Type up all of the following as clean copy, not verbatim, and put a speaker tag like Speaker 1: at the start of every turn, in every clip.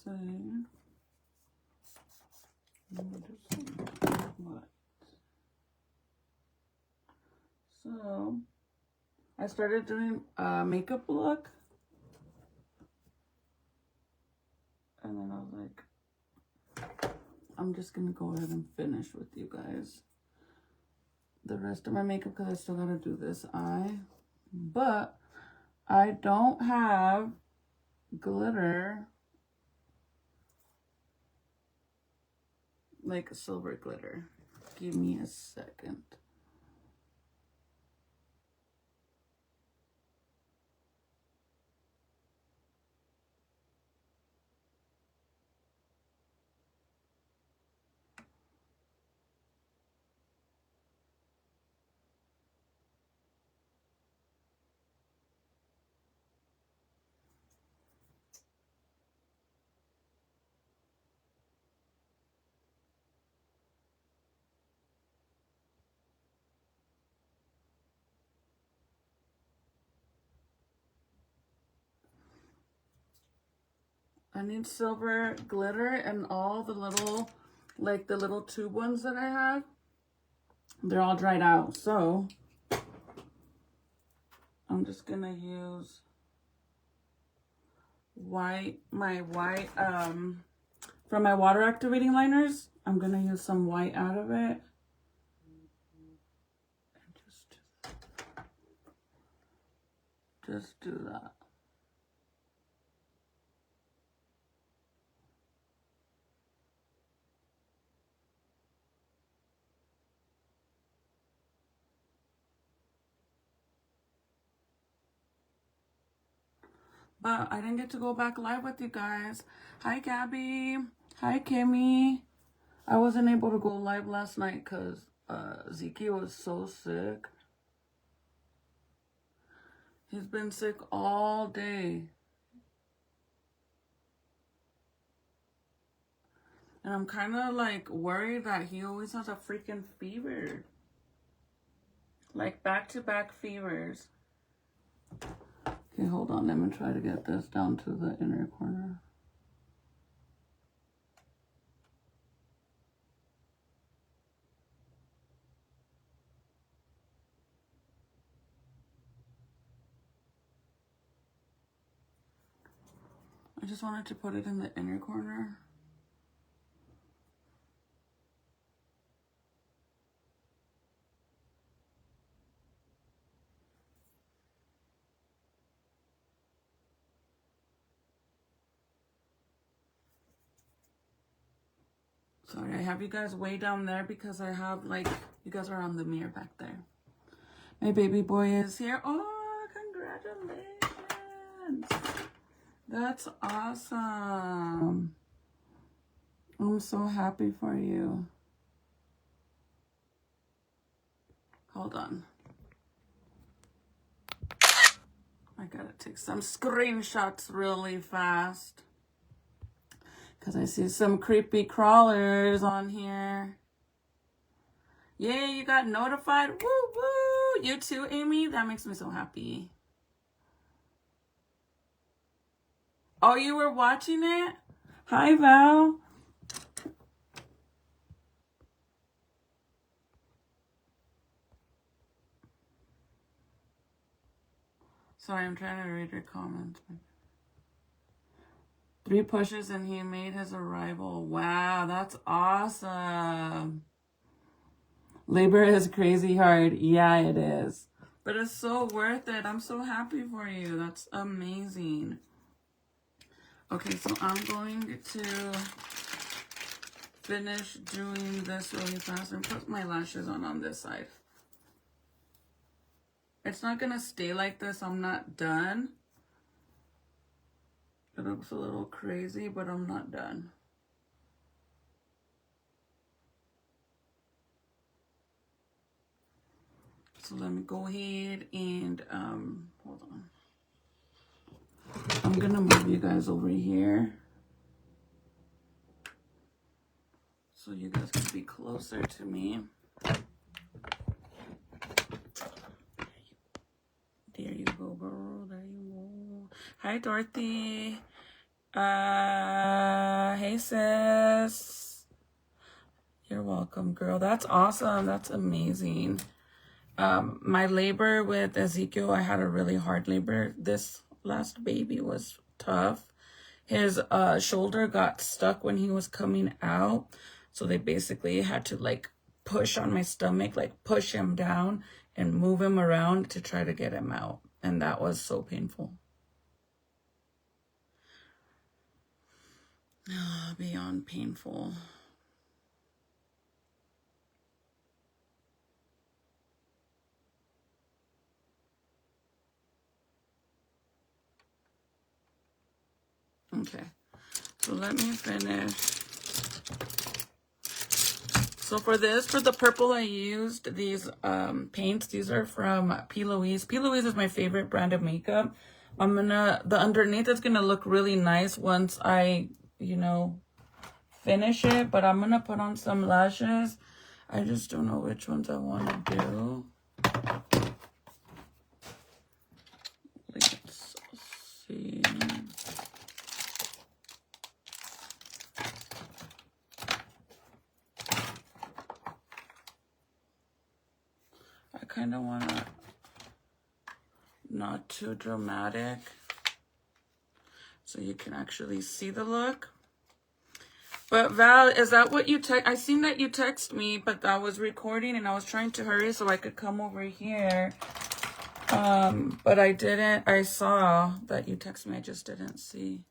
Speaker 1: see. What? So, I started doing a makeup look. And then I was like, I'm just going to go ahead and finish with you guys the rest of my makeup because I still got to do this eye. But I don't have glitter, like silver glitter. Give me a second. I need silver glitter and all the little, like the little tube ones that I have, they're all dried out. So I'm just gonna use my white, from my water activating liners. I'm gonna use some white out of it. And just do that. But I didn't get to go back live with you guys. Hi, Gabby. Hi, Kimmy. I wasn't able to go live last night because Zeke was so sick. He's been sick all day. And I'm kind of like worried that he always has a freaking fever. Like back-to-back fevers. Okay, hold on. Let me try to get this down to the inner corner. I just wanted to put it in the inner corner. Sorry, I have you guys way down there because I have, like, you guys are on the mirror back there. My baby boy is here. Oh, congratulations. That's awesome. I'm so happy for you. Hold on. I gotta take some screenshots really fast. Because I see some creepy crawlers on here. Yay, you got notified. Woo, woo. You too, Amy? That makes me so happy. Oh, you were watching it? Hi, Val. Sorry, I'm trying to read your comments. 3 pushes and he made his arrival. Wow, that's awesome. Labor is crazy hard. Yeah, it is. But it's so worth it. I'm so happy for you. That's amazing. Okay, so I'm going to finish doing this really fast and put my lashes on this side. It's not going to stay like this. I'm not done. It looks a little crazy, but I'm not done. So let me go ahead and, hold on. I'm going to move you guys over here so you guys can be closer to me. There you go, girl. There you go. Hi, Dorothy. Hey sis. You're welcome, girl. That's awesome. That's amazing. My labor with Ezekiel, I had a really hard labor. This last baby was tough. His shoulder got stuck when he was coming out. So they basically had to like push on my stomach, like push him down and move him around to try to get him out. And that was so painful. Beyond painful. Okay, so let me finish. So for the purple, I used these paints. These are from P. Louise. P. Louise is my favorite brand of makeup. The underneath is gonna look really nice once I, finish it. But I'm gonna put on some lashes. I just don't know which ones I want to do. Let's see. I kind of want to not too dramatic so you can actually see the look. But Val, is that what you text? I seen that you text me, but I was recording and I was trying to hurry so I could come over here. But I didn't. I saw that you text me. I just didn't see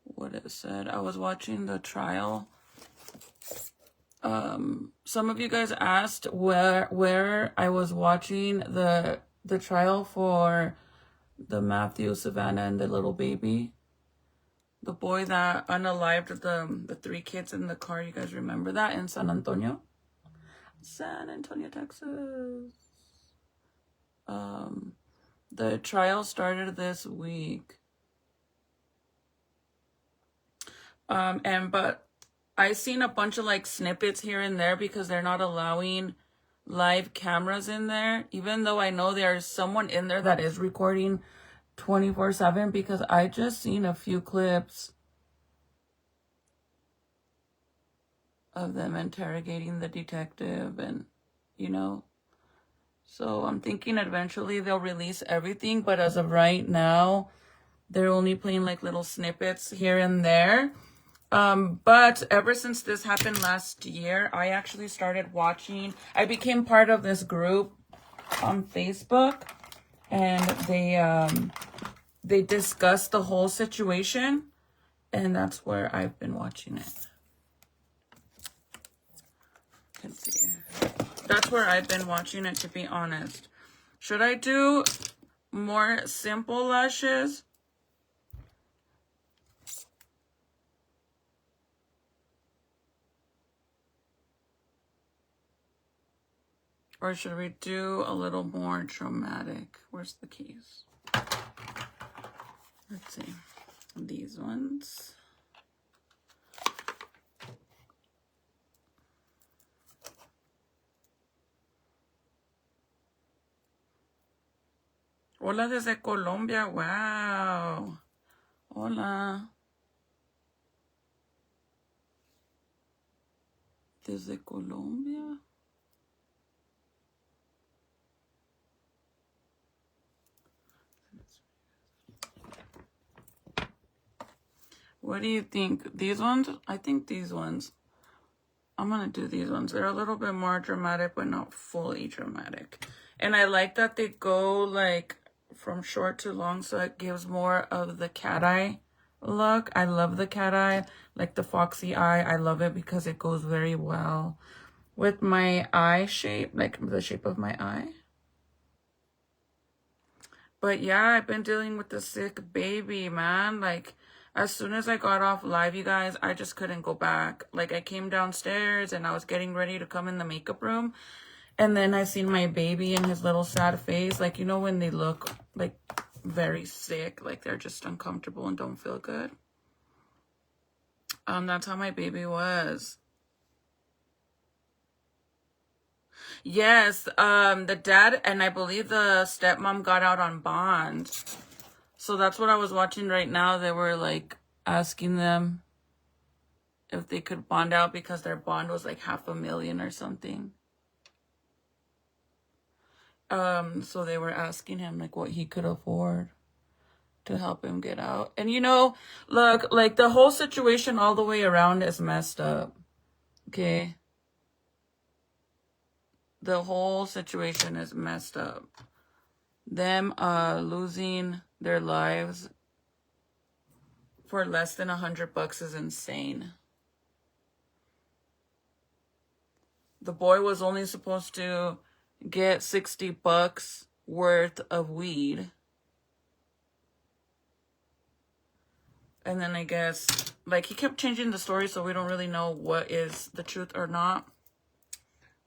Speaker 1: what it said. I was watching the trial. Some of you guys asked where I was watching the trial for the Matthew, Savannah, and the little baby. The boy that unalived the 3 kids in the car. You guys remember that in San Antonio? San Antonio, Texas. The trial started this week. But I seen a bunch of like snippets here and there because they're not allowing live cameras in there, even though I know there's someone in there that is recording 24/7, because I just seen a few clips of them interrogating the detective and, so I'm thinking eventually they'll release everything, but as of right now, they're only playing like little snippets here and there. But ever since this happened last year, I actually started watching. I became part of this group on Facebook, and they discussed the whole situation, and that's where I've been watching it. You can see. That's where I've been watching it, to be honest. Should I do more simple lashes? Or should we do a little more dramatic? Where's the keys? Let's see. These ones. Hola desde Colombia. Wow. Hola. Desde Colombia. What do you think? These ones? I think these ones. I'm going to do these ones. They're a little bit more dramatic, but not fully dramatic. And I like that they go like from short to long, so it gives more of the cat eye look. I love the cat eye, like the foxy eye. I love it because it goes very well with my eye shape, like the shape of my eye. But yeah, I've been dealing with the sick baby, man. Like, as soon as I got off live, you guys, I just couldn't go back. Like, I came downstairs and I was getting ready to come in the makeup room. And then I seen my baby and his little sad face. Like, when they look, like, very sick. Like, they're just uncomfortable and don't feel good. That's how my baby was. Yes, the dad and I believe the stepmom got out on bond. So that's what I was watching right now. They were like asking them if they could bond out because their bond was like $500,000 or something. So they were asking him like what he could afford to help him get out. And you know, look, like the whole situation all the way around is messed up. Okay? The whole situation is messed up. Them losing their lives for less than $100 is insane. The boy was only supposed to get $60 worth of weed. And then I guess, like, he kept changing the story, so we don't really know what is the truth or not.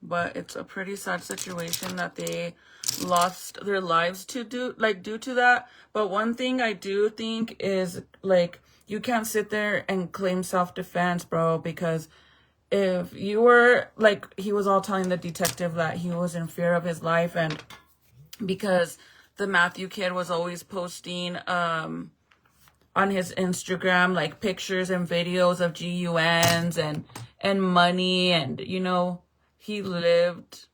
Speaker 1: But it's a pretty sad situation that they lost their lives due to that. But one thing I do think is, like, you can't sit there and claim self-defense, bro, because if you were, like, he was all telling the detective that he was in fear of his life, and because the Matthew kid was always posting on his Instagram like pictures and videos of GUNs and money, and you know, he lived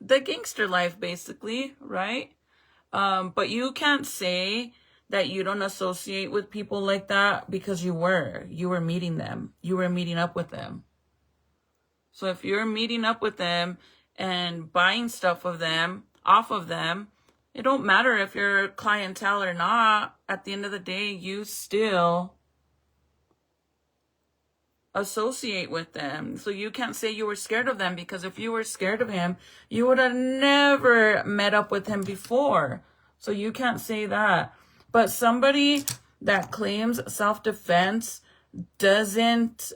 Speaker 1: the gangster life basically, right? But you can't say that you don't associate with people like that, because you were meeting them, you were meeting up with them. So if you're meeting up with them and buying stuff off of them, it don't matter if you're clientele or not. At the end of the day, you still associate with them. So you can't say you were scared of them, because if you were scared of him, you would have never met up with him before. So you can't say that. But somebody that claims self-defense doesn't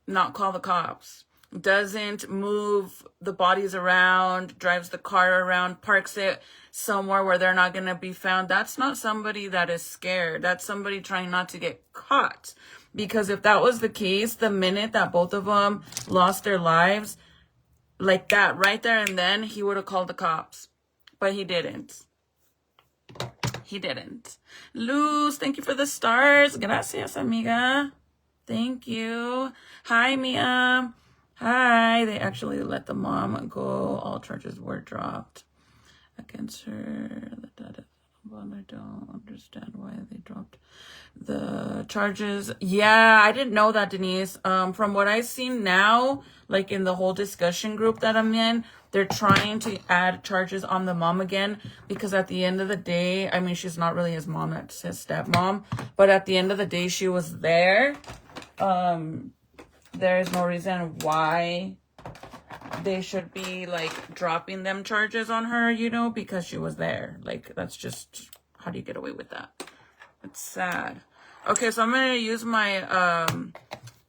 Speaker 1: not call the cops, doesn't move the bodies around, drives the car around, parks it somewhere where they're not going to be found. That's not somebody that is scared. That's somebody trying not to get caught. Because if that was the case, the minute that both of them lost their lives, like that, right there and then, he would have called the cops. But he didn't. He didn't. Luz, thank you for the stars. Gracias, amiga. Thank you. Hi, Mia. Hi. They actually let the mom go. All charges were dropped against her. I don't understand why they dropped the charges. Yeah, I didn't know that, Denise. From what I've seen now, like in the whole discussion group that I'm in, they're trying to add charges on the mom again, because at the end of the day, I mean, she's not really his mom, that's his stepmom, but at the end of the day, she was there. There is no reason why they should be like dropping them charges on her, you know, because she was there. Like, that's just, how do you get away with that? It's sad. Okay, so I'm gonna use my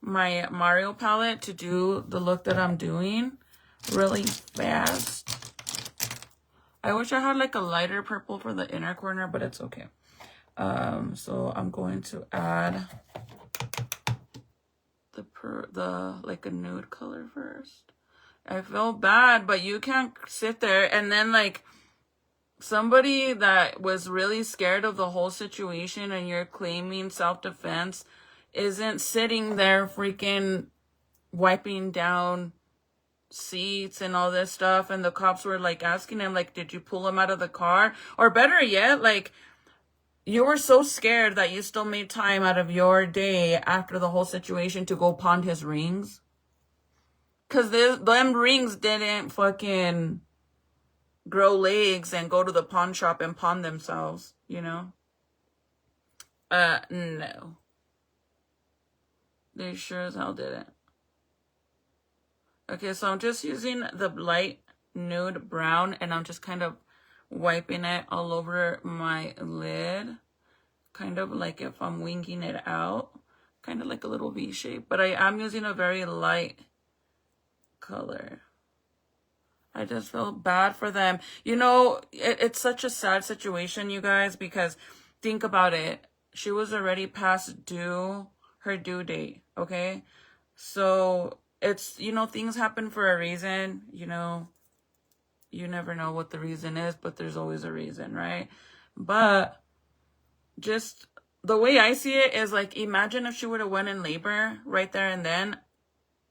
Speaker 1: my Mario palette to do the look that I'm doing really fast. I wish I had like a lighter purple for the inner corner, but it's okay. So I'm going to add the like a nude color first. I feel bad, but you can't sit there and then like somebody that was really scared of the whole situation and you're claiming self-defense isn't sitting there freaking wiping down seats and all this stuff, and the cops were like asking him like, did you pull him out of the car? Or better yet, like, you were so scared that you still made time out of your day after the whole situation to go pawn his rings. Because them rings didn't fucking grow legs and go to the pawn shop and pawn themselves, you know? No. They sure as hell didn't. Okay, so I'm just using the light nude brown, and I'm just kind of wiping it all over my lid. Kind of like if I'm winging it out. Kind of like a little V shape. But I am using a very light color. I just feel bad for them. You know, it's such a sad situation, you guys, because think about it. She was already past her due date, okay? So it's, you know, things happen for a reason, you know. You never know what the reason is, but there's always a reason, right? But just the way I see it is like, imagine if she would have went in labor right there and then,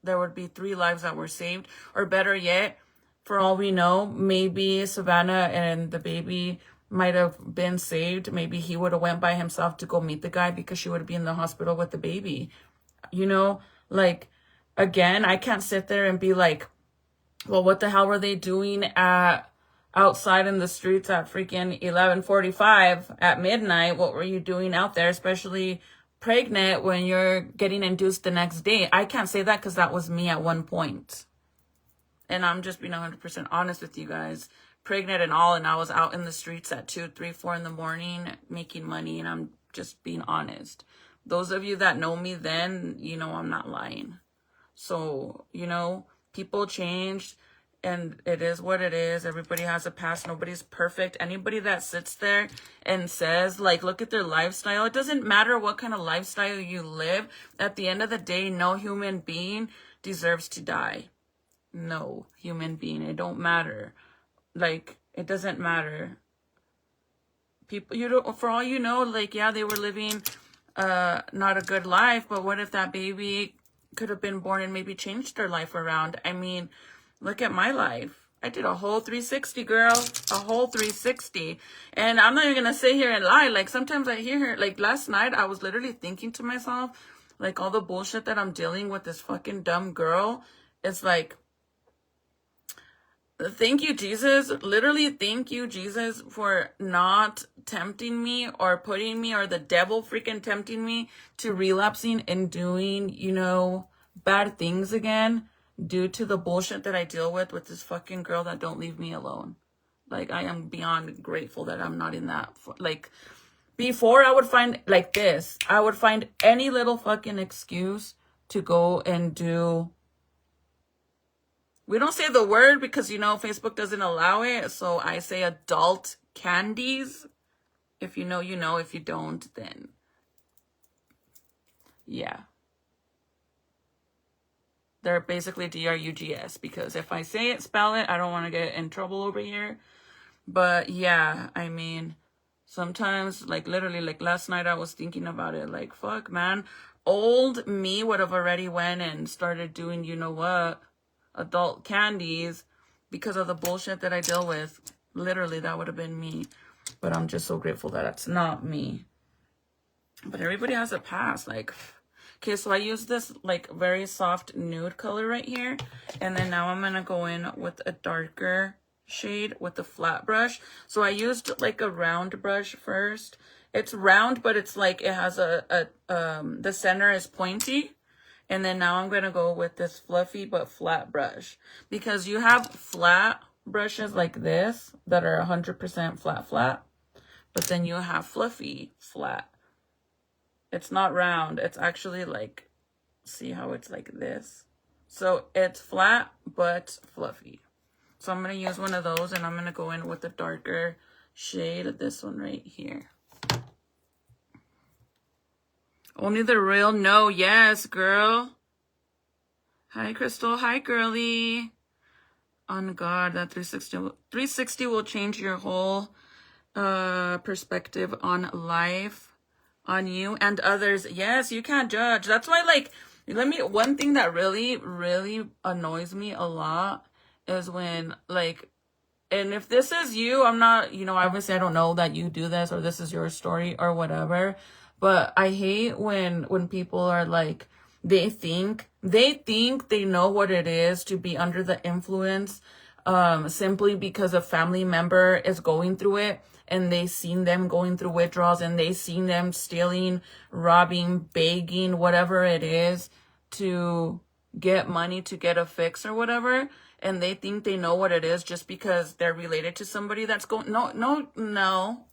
Speaker 1: there would be 3 lives that were saved. Or better yet, for all we know, maybe Savannah and the baby might have been saved. Maybe he would have went by himself to go meet the guy because she would be in the hospital with the baby. You know, like, again, I can't sit there and be like, well, what the hell were they doing outside in the streets at freaking 11:45 at midnight? What were you doing out there, especially pregnant when you're getting induced the next day? I can't say that because that was me at one point. And I'm just being 100% honest with you guys. Pregnant and all, and I was out in the streets at 2, 3, 4 in the morning making money, and I'm just being honest. Those of you that know me then, you know I'm not lying. So, you know, people changed, and it is what it is. Everybody has a past. Nobody's perfect. Anybody that sits there and says, like, look at their lifestyle, it doesn't matter what kind of lifestyle you live. At the end of the day, no human being deserves to die. No human being. It don't matter. Like, it doesn't matter. People, you don't, for all you know, like, yeah, they were living not a good life, but what if that baby could have been born and maybe changed their life around? I mean, look at my life. I did a whole 360, girl. A whole 360. And I'm not even gonna sit here and lie. Like, sometimes I hear her, like, last night I was literally thinking to myself, like, all the bullshit that I'm dealing with this fucking dumb girl. It's like, thank you, Jesus. Literally, thank you, Jesus, for not tempting me or putting me, or the devil freaking tempting me to relapsing and doing, you know, bad things again due to the bullshit that I deal with this fucking girl that don't leave me alone. Like, I am beyond grateful that I'm not in that. Like, before I would find, like this, I would find any little fucking excuse to go and do. We don't say the word because, you know, Facebook doesn't allow it. So I say adult candies. If you know, you know. If you don't, then yeah. They're basically drugs, because if I say it, spell it, I don't want to get in trouble over here. But yeah, I mean, sometimes, like, literally, like, last night I was thinking about it. Like, fuck, man. Old me would have already went and started doing, you know what, adult candies because of the bullshit that I deal with. Literally, that would have been me. But I'm just so grateful that it's not me. But everybody has a past. Like, okay, so I use this, like, very soft nude color right here. And then now I'm going to go in with a darker shade with the flat brush. So I used, like, a round brush first. It's round, but it's like it has the center is pointy. And then now I'm going to go with this fluffy but flat brush. Because you have flat brushes like this that are 100% flat. But then you have fluffy flat. It's not round. It's actually like, see how it's like this? So it's flat but fluffy. So I'm going to use one of those, and I'm going to go in with a darker shade of this one right here. Only the real know. Yes, girl. Hi, Crystal. Hi, girly. On God, that 360 will change your whole perspective on life, on you and others. Yes, you can't judge. That's why, like, one thing that really, really annoys me a lot is when, like, and if this is you, I'm not, you know, obviously I don't know that you do this or this is your story or whatever. But I hate when people are like, they think they know what it is to be under the influence, simply because a family member is going through it, and they seen them going through withdrawals, and they seen them stealing, robbing, begging, whatever it is, to get money, to get a fix or whatever. And they think they know what it is just because they're related to somebody that's going, no.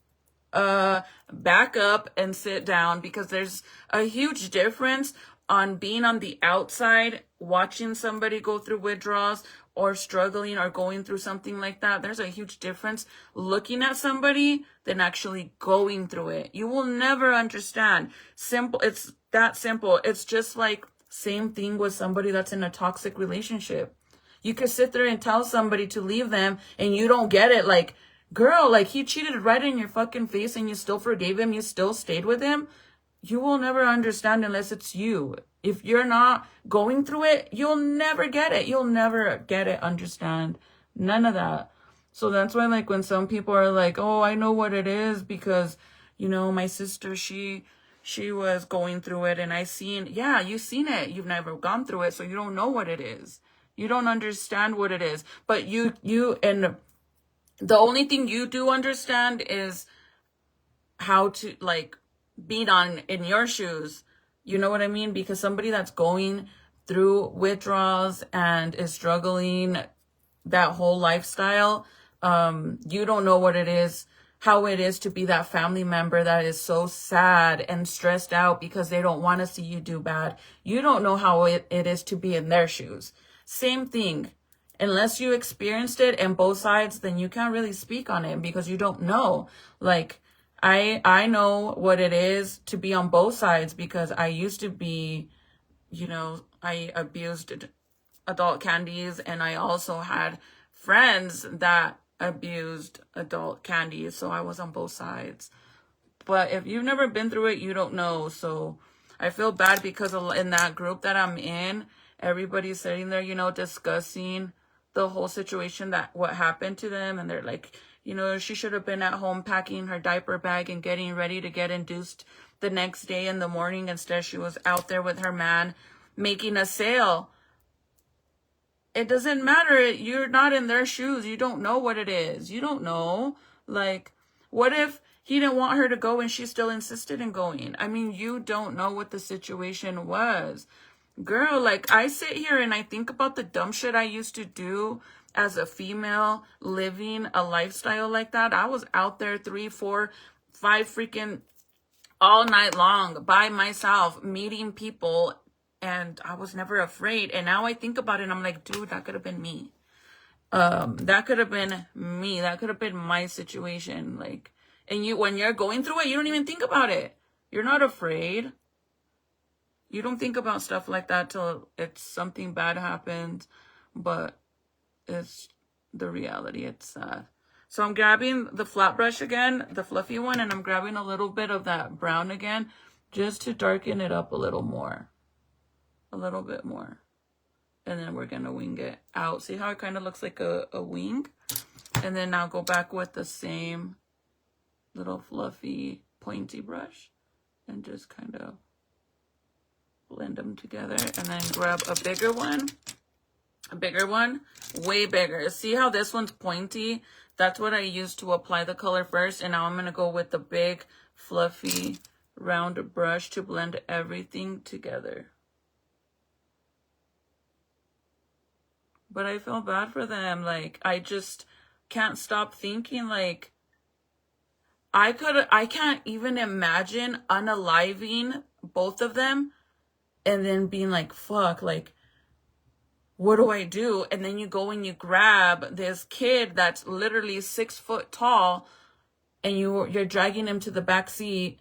Speaker 1: Back up and sit down, because there's a huge difference on being on the outside, watching somebody go through withdrawals or struggling or going through something like that. There's a huge difference looking at somebody than actually going through it. You will never understand. Simple. It's that simple. It's just like same thing with somebody that's in a toxic relationship. You could sit there and tell somebody to leave them and you don't get it. Like, girl, like, he cheated right in your fucking face and you still forgave him. You still stayed with him. you will never understand unless it's you. If you're not going through it, you'll never get it. You'll never get it, understand. None of that. So that's why, like, when some people are like, oh, I know what it is because, you know, my sister, she was going through it and I seen, yeah, you've seen it. You've never gone through it, so you don't know what it is. You don't understand what it is. But and the only thing you do understand is how to, like, be in your shoes. You know what I mean? Because somebody that's going through withdrawals and is struggling that whole lifestyle, you don't know what it is, how it is to be that family member that is so sad and stressed out because they don't want to see you do bad. You don't know how it is to be in their shoes. Same thing. Unless you experienced it in both sides, then you can't really speak on it because you don't know. Like, I know what it is to be on both sides because I used to be, you know, I abused adult candies, and I also had friends that abused adult candies, so I was on both sides. But if you've never been through it, you don't know. So I feel bad because in that group that I'm in, everybody's sitting there, you know, discussing the whole situation, that what happened to them, and they're like, you know, she should have been at home packing her diaper bag and getting ready to get induced the next day in the morning. Instead, she was out there with her man making a sale. It doesn't matter. You're not in their shoes. You don't know what it is. You don't know. Like, what if he didn't want her to go and she still insisted in going? I mean, you don't know what the situation was. Girl, like, I sit here and I think about the dumb shit I used to do as a female living a lifestyle like that. I was out there 3, 4, 5 freaking all night long by myself meeting people, and I was never afraid. And now I think about it and I'm like, dude, that could have been me. That could have been me. That could have been my situation. Like, and when you're going through it, you don't even think about it. You're not afraid. You don't think about stuff like that till it's something bad happens, but it's the reality. It's sad. So I'm grabbing the flat brush again, the fluffy one, and I'm grabbing a little bit of that brown again, just to darken it up a little more. A little bit more. And then we're going to wing it out. See how it kind of looks like a wing? And then now go back with the same little fluffy pointy brush and just kind of blend them together, and then grab a bigger one, way bigger. See how this one's pointy? That's what I used to apply the color first, and now I'm going to go with the big fluffy round brush to blend everything together. But I feel bad for them. Like, I just can't stop thinking, like, I can't even imagine unaliving both of them and then being like, fuck, like, what do I do? And then you go and you grab this kid that's literally 6 foot tall, and you're dragging him to the back seat,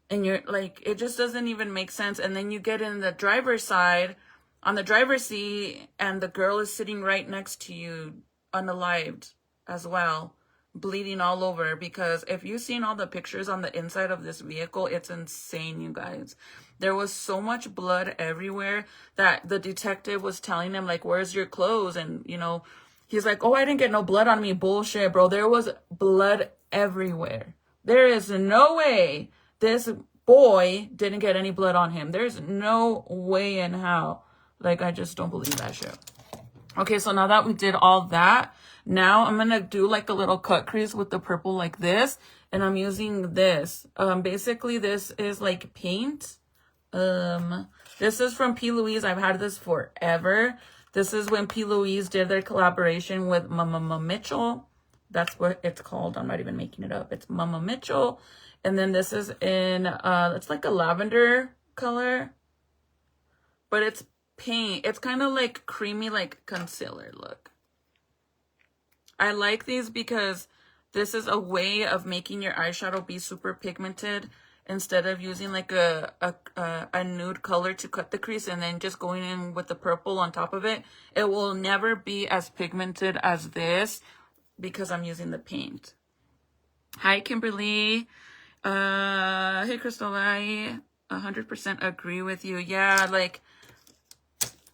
Speaker 1: and you're like, it just doesn't even make sense. And then you get in the driver's side, on the driver's seat, and the girl is sitting right next to you, unalived as well, bleeding all over. Because if you've seen all the pictures on the inside of this vehicle, it's insane, you guys. There was so much blood everywhere that the detective was telling him, like, where's your clothes? And, you know, he's like, oh, I didn't get no blood on me. Bullshit, bro. There was blood everywhere. There is no way this boy didn't get any blood on him. There's no way in how. Like, I just don't believe that shit. Okay, so now that we did all that, now I'm going to do like a little cut crease with the purple like this. And I'm using this. Basically, this is like paint. This is from P. Louise. I've had this forever. This is when P. Louise did their collaboration with Mama Mitchell. That's what it's called. I'm not even making it up. It's Mama Mitchell. And then this is in, it's like a lavender color. But it's paint. It's kind of like creamy, like concealer look. I like these because this is a way of making your eyeshadow be super pigmented instead of using like a nude color to cut the crease and then just going in with the purple on top of it. It will never be as pigmented as this because I'm using the paint. Hi, Kimberly. Hey, Crystal. 100% agree with you. Yeah, like,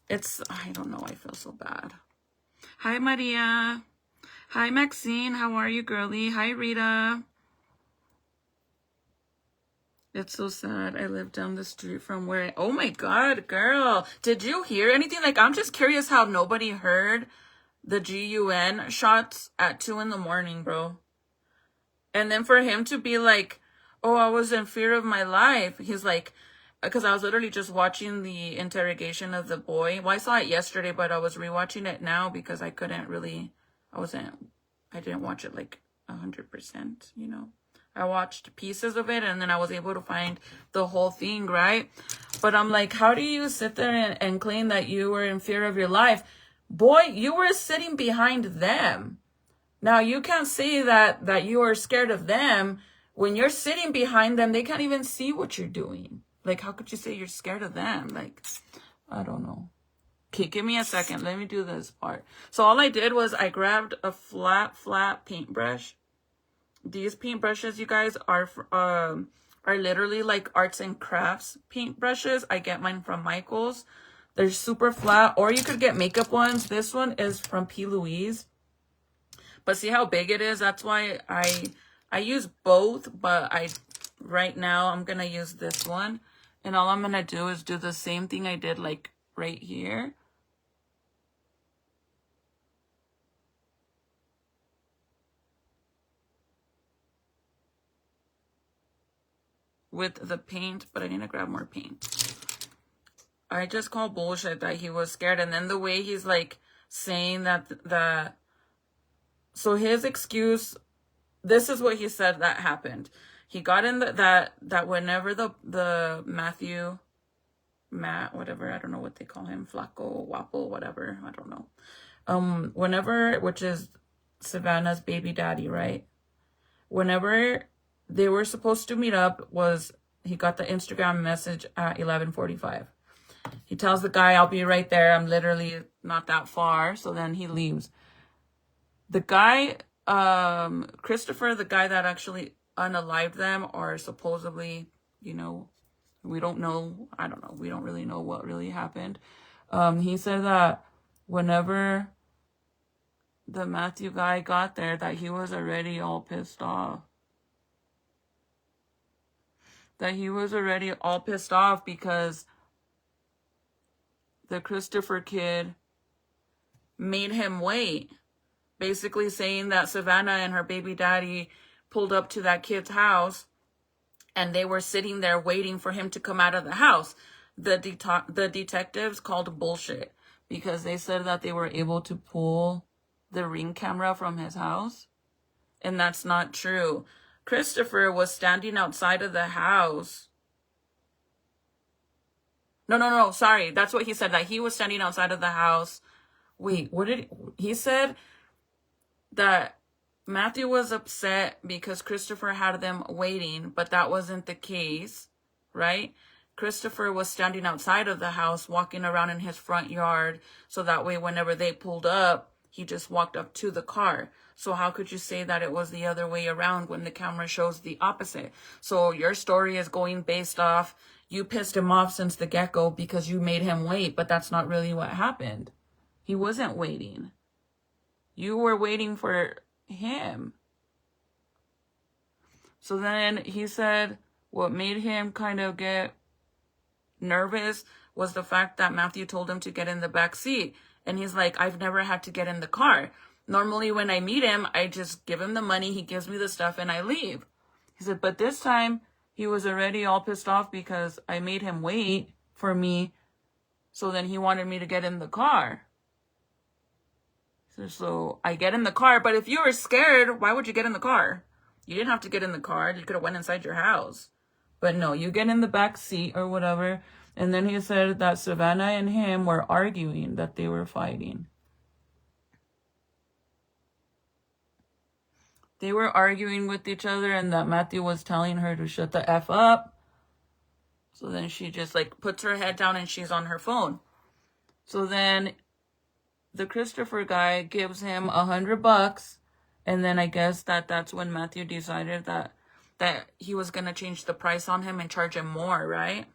Speaker 1: I don't know, I feel so bad. Hi, Maria. Hi, Maxine. How are you, girlie? Hi, Rita. It's so sad. I live down the street from where oh my God, girl. Did you hear anything? Like, I'm just curious how nobody heard the GUN shots at 2 in the morning, bro. And then for him to be like, oh, I was in fear of my life. He's like, because I was literally just watching the interrogation of the boy. Well, I saw it yesterday, but I was rewatching it now because I couldn't really, I didn't watch it like 100%, you know. I watched pieces of it and then I was able to find the whole thing, right? But I'm like, how do you sit there and claim that you were in fear of your life? Boy, you were sitting behind them. Now, you can't say that you are scared of them. When you're sitting behind them, they can't even see what you're doing. Like, how could you say you're scared of them? Like, I don't know. Okay, give me a second. Let me do this part. So all I did was I grabbed a flat paintbrush. These paintbrushes, you guys, are literally like arts and crafts paintbrushes. I get mine from Michael's. They're super flat, or you could get makeup ones. This one is from P. Louise. But see how big it is? That's why I use both, but right now I'm going to use this one. And all I'm going to do is do the same thing I did like right here. With the paint, but I need to grab more paint. I just call bullshit that he was scared. And then the way he's like saying that so his excuse, this is what he said that happened. He got in that whenever the Matt, whatever, I don't know what they call him, Flaco, Wapo, whatever, I don't know. Whenever, which is Savannah's baby daddy, right? Whenever they were supposed to meet up he got the Instagram message at 11:45. He tells the guy, I'll be right there. I'm literally not that far. So then he leaves. The guy, Christopher, the guy that actually unalived them, or supposedly, you know, we don't know. I don't know. We don't really know what really happened. He said that whenever the Matthew guy got there, that he was already all pissed off. That he was already all pissed off because the Christopher kid made him wait. Basically saying that Savannah and her baby daddy pulled up to that kid's house and they were sitting there waiting for him to come out of the house. The detectives called bullshit because they said that they were able to pull the Ring camera from his house. And that's not true. Christopher was standing outside of the house. No, sorry. That's what he said, that he was standing outside of the house. Wait, he said that Matthew was upset because Christopher had them waiting, but that wasn't the case, right? Christopher was standing outside of the house, walking around in his front yard, so that way whenever they pulled up, he just walked up to the car. So how could you say that it was the other way around when the camera shows the opposite? So your story is going based off, you pissed him off since the get-go because you made him wait, but that's not really what happened. He wasn't waiting. You were waiting for him. So then he said what made him kind of get nervous was the fact that Matthew told him to get in the back seat. And he's like, I've never had to get in the car. Normally when I meet him, I just give him the money, he gives me the stuff, and I leave. He said, but this time he was already all pissed off because I made him wait for me. So then he wanted me to get in the car. So I get in the car, but if you were scared, why would you get in the car? You didn't have to get in the car. You could have went inside your house. But no, you get in the back seat or whatever. And then he said that Savannah and him were arguing, that they were fighting. They were arguing with each other and that Matthew was telling her to shut the F up. So then she just like puts her head down and she's on her phone. So then the Christopher guy gives him $100. And then I guess that's when Matthew decided that that he was going to change the price on him and charge him more, right?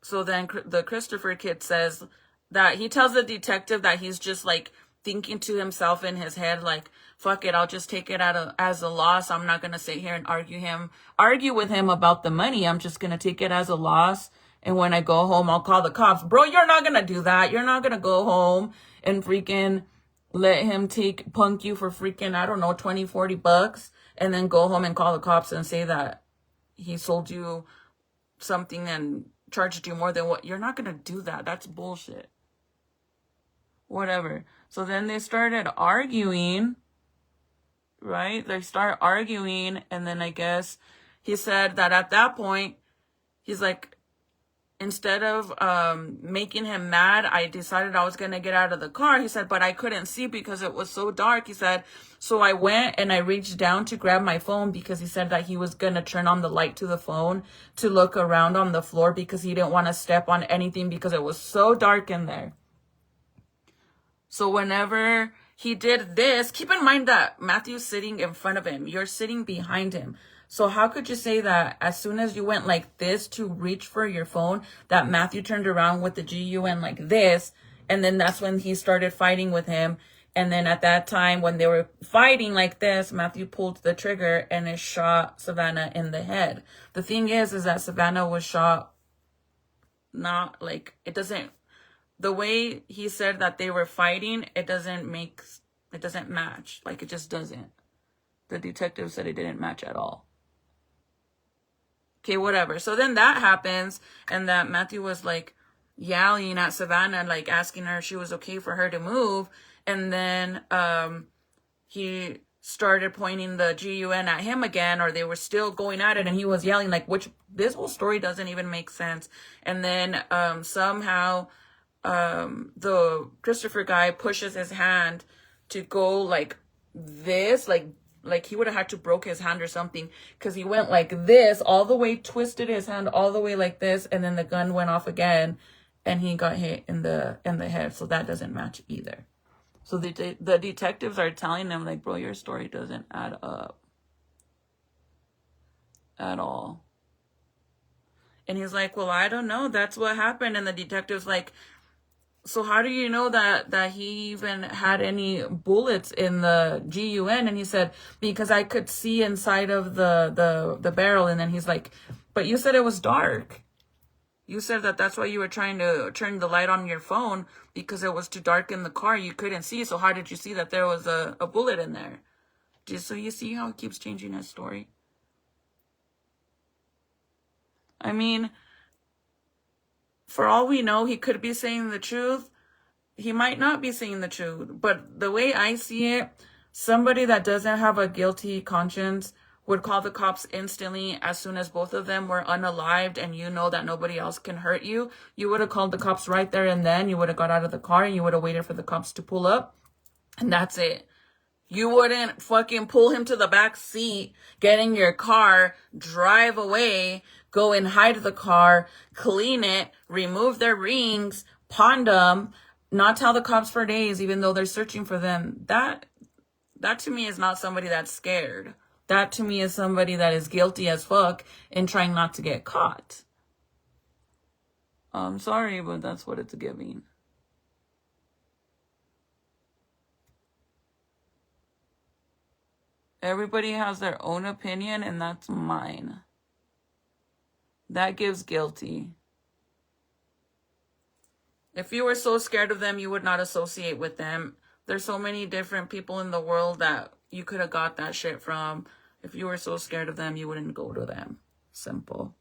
Speaker 1: So then the Christopher kid says that he tells the detective that he's just like thinking to himself in his head, like, fuck it, I'll just take it as a loss. I'm not going to sit here and argue with him about the money. I'm just going to take it as a loss. And when I go home, I'll call the cops. Bro, you're not going to do that. You're not going to go home and freaking let him punk you for freaking, I don't know, 20, 40 bucks. And then go home and call the cops and say that he sold you something and charged you more than what. You're not going to do that. That's bullshit. Whatever. So then they started arguing, right? They start arguing. And then I guess he said that at that point, he's like, instead of making him mad, I decided I was going to get out of the car. He said, but I couldn't see because it was so dark. He said, so I went and I reached down to grab my phone because he said that he was going to turn on the light to the phone to look around on the floor because he didn't want to step on anything because it was so dark in there. So whenever he did this, keep in mind that Matthew's sitting in front of him. You're sitting behind him. So how could you say that as soon as you went like this to reach for your phone, that Matthew turned around with the GUN like this, and then that's when he started fighting with him. And then at that time, when they were fighting like this, Matthew pulled the trigger and it shot Savannah in the head. The thing is that Savannah was shot not like, it doesn't, the way he said that they were fighting, it doesn't match. Like, it just doesn't. The detective said it didn't match at all. Okay, whatever. So then that happens, and that Matthew was like yelling at Savannah, like asking her if she was okay for her to move. And then he started pointing the GUN at him again, or they were still going at it, and he was yelling, like, this whole story doesn't even make sense. And then somehow the Christopher guy pushes his hand to go like this, like he would have had to broke his hand or something, because he went like this all the way, twisted his hand all the way like this, and then the gun went off again and he got hit in the head. So that doesn't match either. So the detectives are telling him, like, bro, your story doesn't add up at all. And he's like, well, I don't know, that's what happened. And the detective's like, so how do you know that he even had any bullets in the GUN? And he said, because I could see inside of the barrel. And then he's like, but you said it was dark. You said that's why you were trying to turn the light on your phone, because it was too dark in the car. You couldn't see. So how did you see that there was a bullet in there? So you see how it keeps changing his story? I mean, for all we know, he could be saying the truth. He might not be saying the truth. But the way I see it, somebody that doesn't have a guilty conscience would call the cops instantly as soon as both of them were unalived, and you know that nobody else can hurt you. You would have called the cops right there and then. You would have got out of the car and you would have waited for the cops to pull up. And that's it. You wouldn't fucking pull him to the back seat, get in your car, drive away, go and hide the car, clean it, remove their rings, pawn them, not tell the cops for days, even though they're searching for them. That to me is not somebody that's scared. That to me is somebody that is guilty as fuck and trying not to get caught. I'm sorry, but that's what it's giving. Everybody has their own opinion, and that's mine. That gives guilty. If you were so scared of them, you would not associate with them. There's so many different people in the world that you could have got that shit from. If you were so scared of them, you wouldn't go to them. Simple.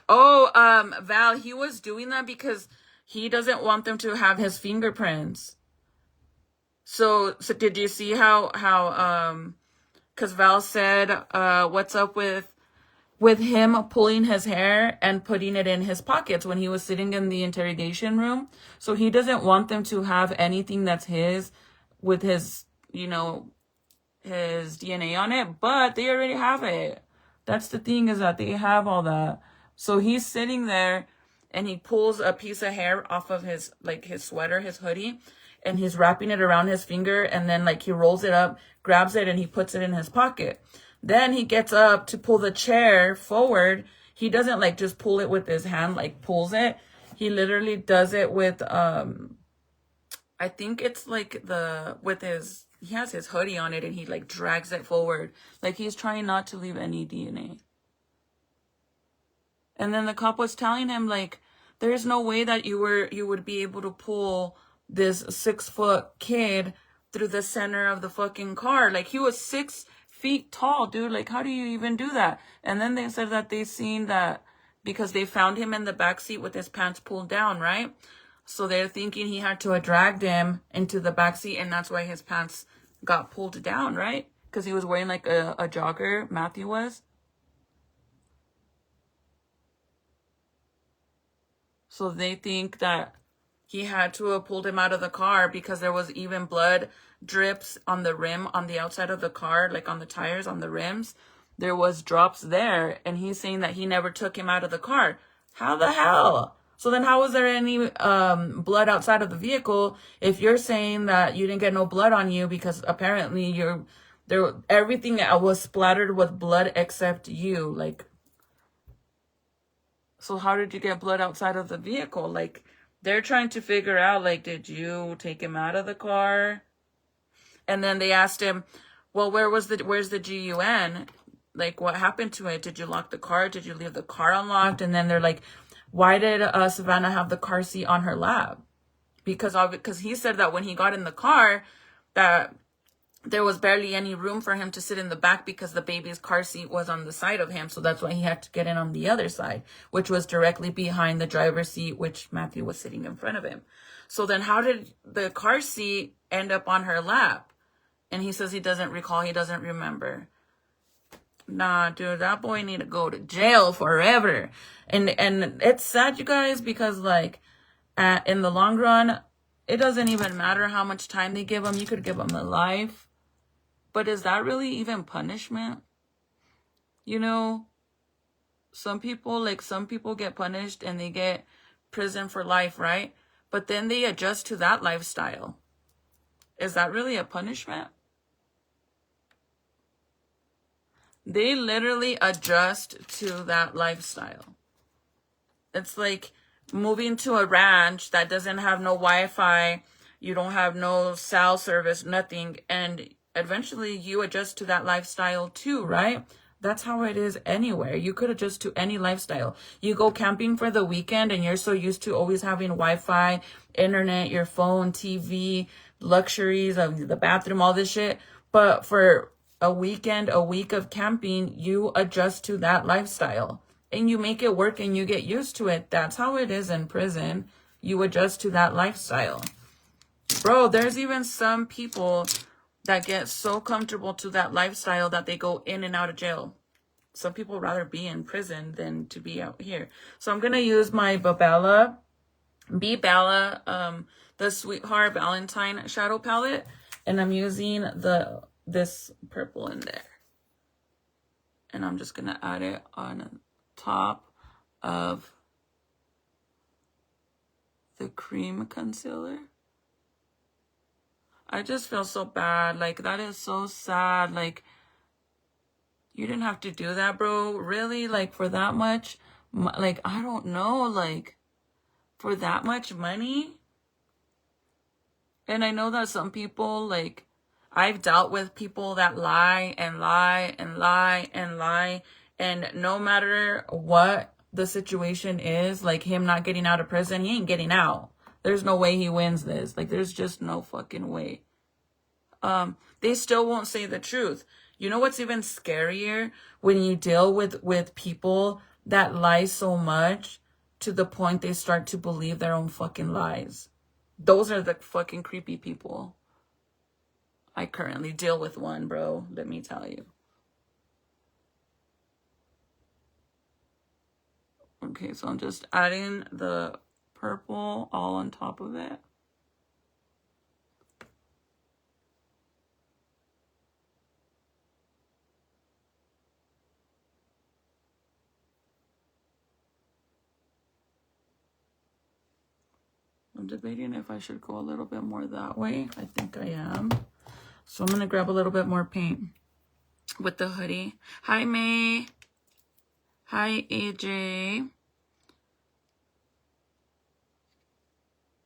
Speaker 1: Oh, Val, he was doing that because he doesn't want them to have his fingerprints. So did you see how because Val said, what's up with him pulling his hair and putting it in his pockets when he was sitting in the interrogation room? So he doesn't want them to have anything that's his with his, his DNA on it, but they already have it. That's the thing, is that they have all that. So he's sitting there and he pulls a piece of hair off of his sweater, his hoodie, and he's wrapping it around his finger, and then like he rolls it up, grabs it, and he puts it in his pocket. Then he gets up to pull the chair forward. He doesn't like just pull it with his hand, like pulls it. He literally does it with I think it's like he has his hoodie on it, and he like drags it forward. Like he's trying not to leave any DNA. And then the cop was telling him, like, there's no way that you would be able to pull this 6-foot kid through the center of the fucking car. Like, he was 6 feet tall, dude. Like, how do you even do that? And then they said that they seen that because they found him in the back seat with his pants pulled down, right? So they're thinking he had to have dragged him into the back seat, and that's why his pants got pulled down, right? Because he was wearing like a jogger, Matthew was. So they think that he had to have pulled him out of the car because there was even blood drips on the rim, on the outside of the car, like on the tires, on the rims. There was drops there, and he's saying that he never took him out of the car. How the hell? So then how was there any blood outside of the vehicle if you're saying that you didn't get no blood on you because apparently everything was splattered with blood except you, like. So how did you get blood outside of the vehicle? Like, they're trying to figure out, like, did you take him out of the car? And then they asked him, well, where's the GUN? Like, what happened to it? Did you lock the car? Did you leave the car unlocked? And then they're like, why did Savannah have the car seat on her lap? Because he said that when he got in the car, that there was barely any room for him to sit in the back because the baby's car seat was on the side of him. So that's why he had to get in on the other side, which was directly behind the driver's seat, which Matthew was sitting in front of him. So then how did the car seat end up on her lap? And he says he doesn't recall. He doesn't remember. Nah, dude, that boy need to go to jail forever. And it's sad, you guys, because like in the long run, it doesn't even matter how much time they give him. You could give him a life. But is that really even punishment? You know, some people get punished and they get prison for life, right? But then they adjust to that lifestyle. Is that really a punishment? They literally adjust to that lifestyle. It's like moving to a ranch that doesn't have no Wi-Fi. You don't have no cell service, nothing. And eventually you adjust to that lifestyle too, right? That's how it is anywhere. You could adjust to any lifestyle. You go camping for the weekend and you're so used to always having Wi-Fi, internet, your phone, TV, luxuries of the bathroom, all this shit. But for a weekend, a week of camping, you adjust to that lifestyle and you make it work and you get used to it. That's how it is in prison. You adjust to that lifestyle. Bro, there's even some people that get so comfortable to that lifestyle that they go in and out of jail. Some people rather be in prison than to be out here. So I'm going to use my Bella, the Sweetheart Valentine shadow palette. And I'm using this purple in there. And I'm just going to add it on top of the cream concealer. I just feel so bad. Like, that is so sad. Like, you didn't have to do that, bro. Really? Like, for that much? Like, I don't know. Like, for that much money? And I know that some people, like, I've dealt with people that lie and lie and lie and lie. And no matter what the situation is, like him not getting out of prison, he ain't getting out. There's no way he wins this. Like, there's just no fucking way. They still won't say the truth. You know what's even scarier? When you deal with people that lie so much to the point they start to believe their own fucking lies. Those are the fucking creepy people. I currently deal with one, bro. Let me tell you. Okay, so I'm just adding the purple all on top of it. I'm debating if I should go a little bit more that way. I think I am. So I'm going to grab a little bit more paint with the hoodie. Hi, May. Hi, AJ.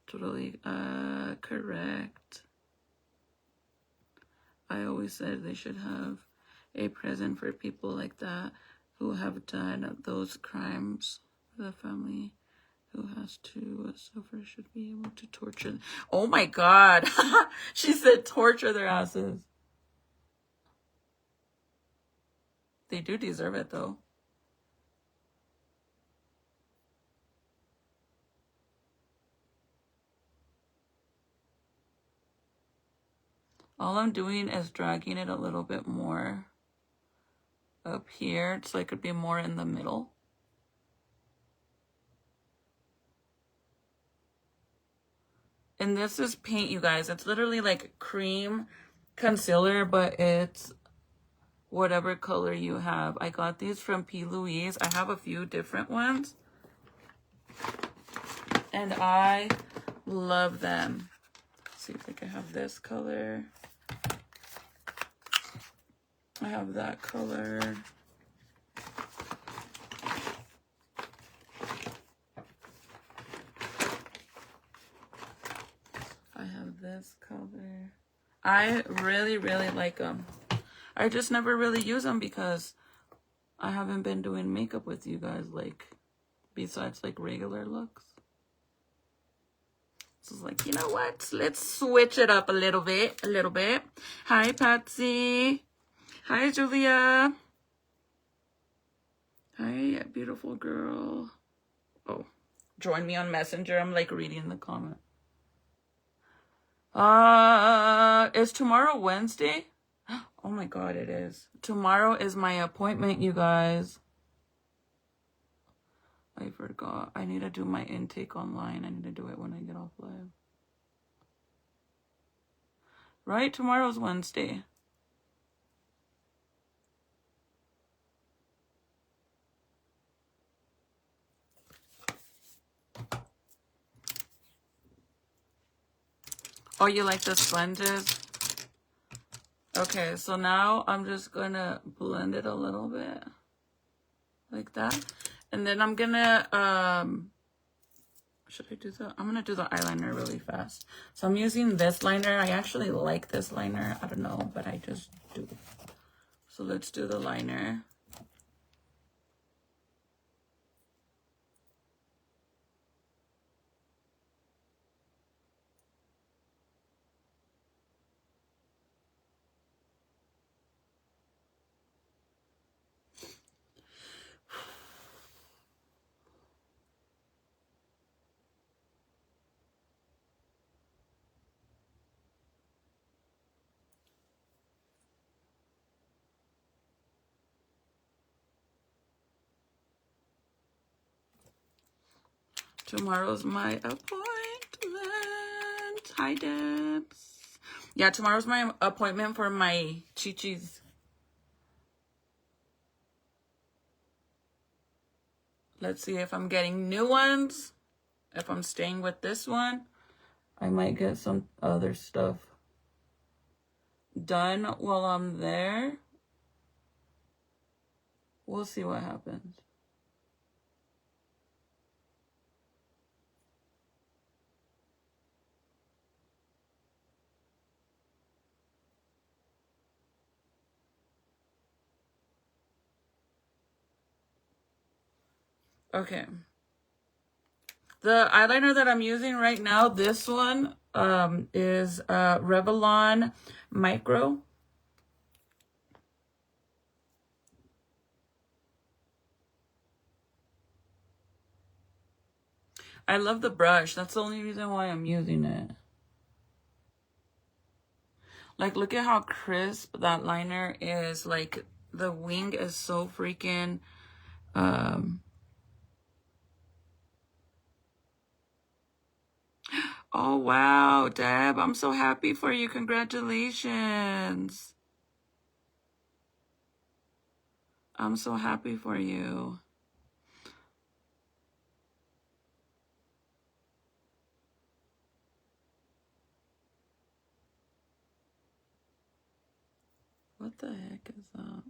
Speaker 1: Totally correct. I always said they should have a present for people like that who have done those crimes. The family who has to suffer should be able to torture them. Oh my God. She said torture their asses. They do deserve it though. All I'm doing is dragging it a little bit more up here so I could be more in the middle. And this is paint, you guys. It's literally like cream concealer, but it's whatever color you have. I got these from P. Louise. I have a few different ones. And I love them. Let's see if I can have this color. I have that color. I have this color. I really, really like them. I just never really use them because I haven't been doing makeup with you guys, like, besides, like, regular looks. So it's like, you know what? Let's switch it up a little bit. Hi, Patsy. Hi, Julia. Hi, beautiful girl. Oh, join me on Messenger. I'm, like, reading the comment. Is tomorrow Wednesday? Oh my God, it is. Tomorrow is my appointment, you guys. I forgot. I need to do my intake online. I need to do it when I get off live. Right? Tomorrow's Wednesday. Oh, you like the sponges? Okay, so now I'm just gonna blend it a little bit. Like that. And then I'm gonna, should I do the, I'm gonna do the eyeliner really fast. So I'm using this liner. I actually like this liner. I don't know, but I just do. So let's do the liner. Tomorrow's my appointment. Hi, Debs. Yeah, tomorrow's my appointment for my chichis. Let's see if I'm getting new ones. If I'm staying with this one, I might get some other stuff done while I'm there. We'll see what happens. Okay. The eyeliner that I'm using right now, this one is Revlon Micro. I love the brush. That's the only reason why I'm using it. Like, look at how crisp that liner is. Like, the wing is so freaking... Oh, wow, Deb. I'm so happy for you. Congratulations. I'm so happy for you. What the heck is that?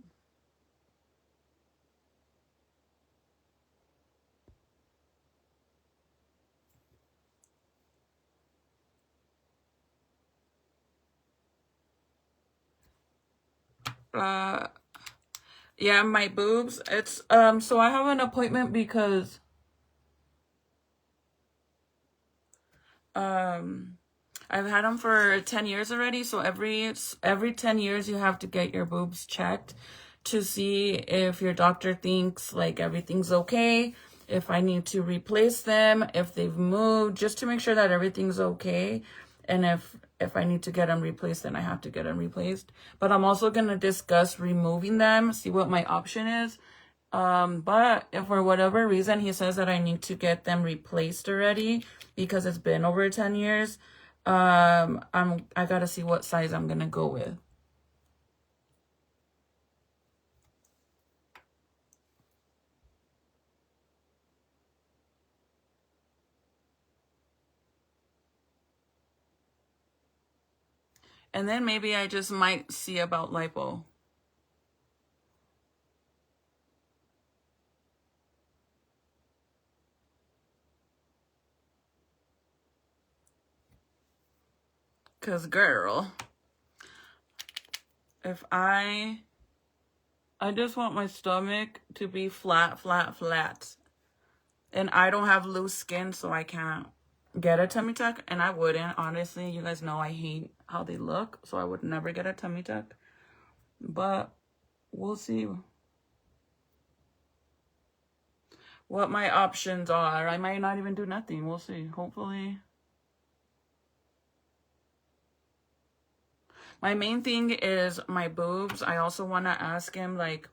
Speaker 1: Yeah, my boobs. It's so I have an appointment because I've had them for 10 years already, so every 10 years you have to get your boobs checked to see if your doctor thinks like everything's okay, if I need to replace them, if they've moved, just to make sure that everything's okay. And if I need to get them replaced, then I have to get them replaced. But I'm also going to discuss removing them, see what my option is. But if for whatever reason he says that I need to get them replaced already because it's been over 10 years, I gotta see what size I'm gonna go with. And then maybe I just might see about lipo. Cause girl, if I just want my stomach to be flat, flat, flat. And I don't have loose skin, so I can't get a tummy tuck. And I wouldn't, honestly. You guys know I hate how they look, so I would never get a tummy tuck. But we'll see what my options are. I might not even do nothing. We'll see. Hopefully. My main thing is my boobs. I also want to ask him, like,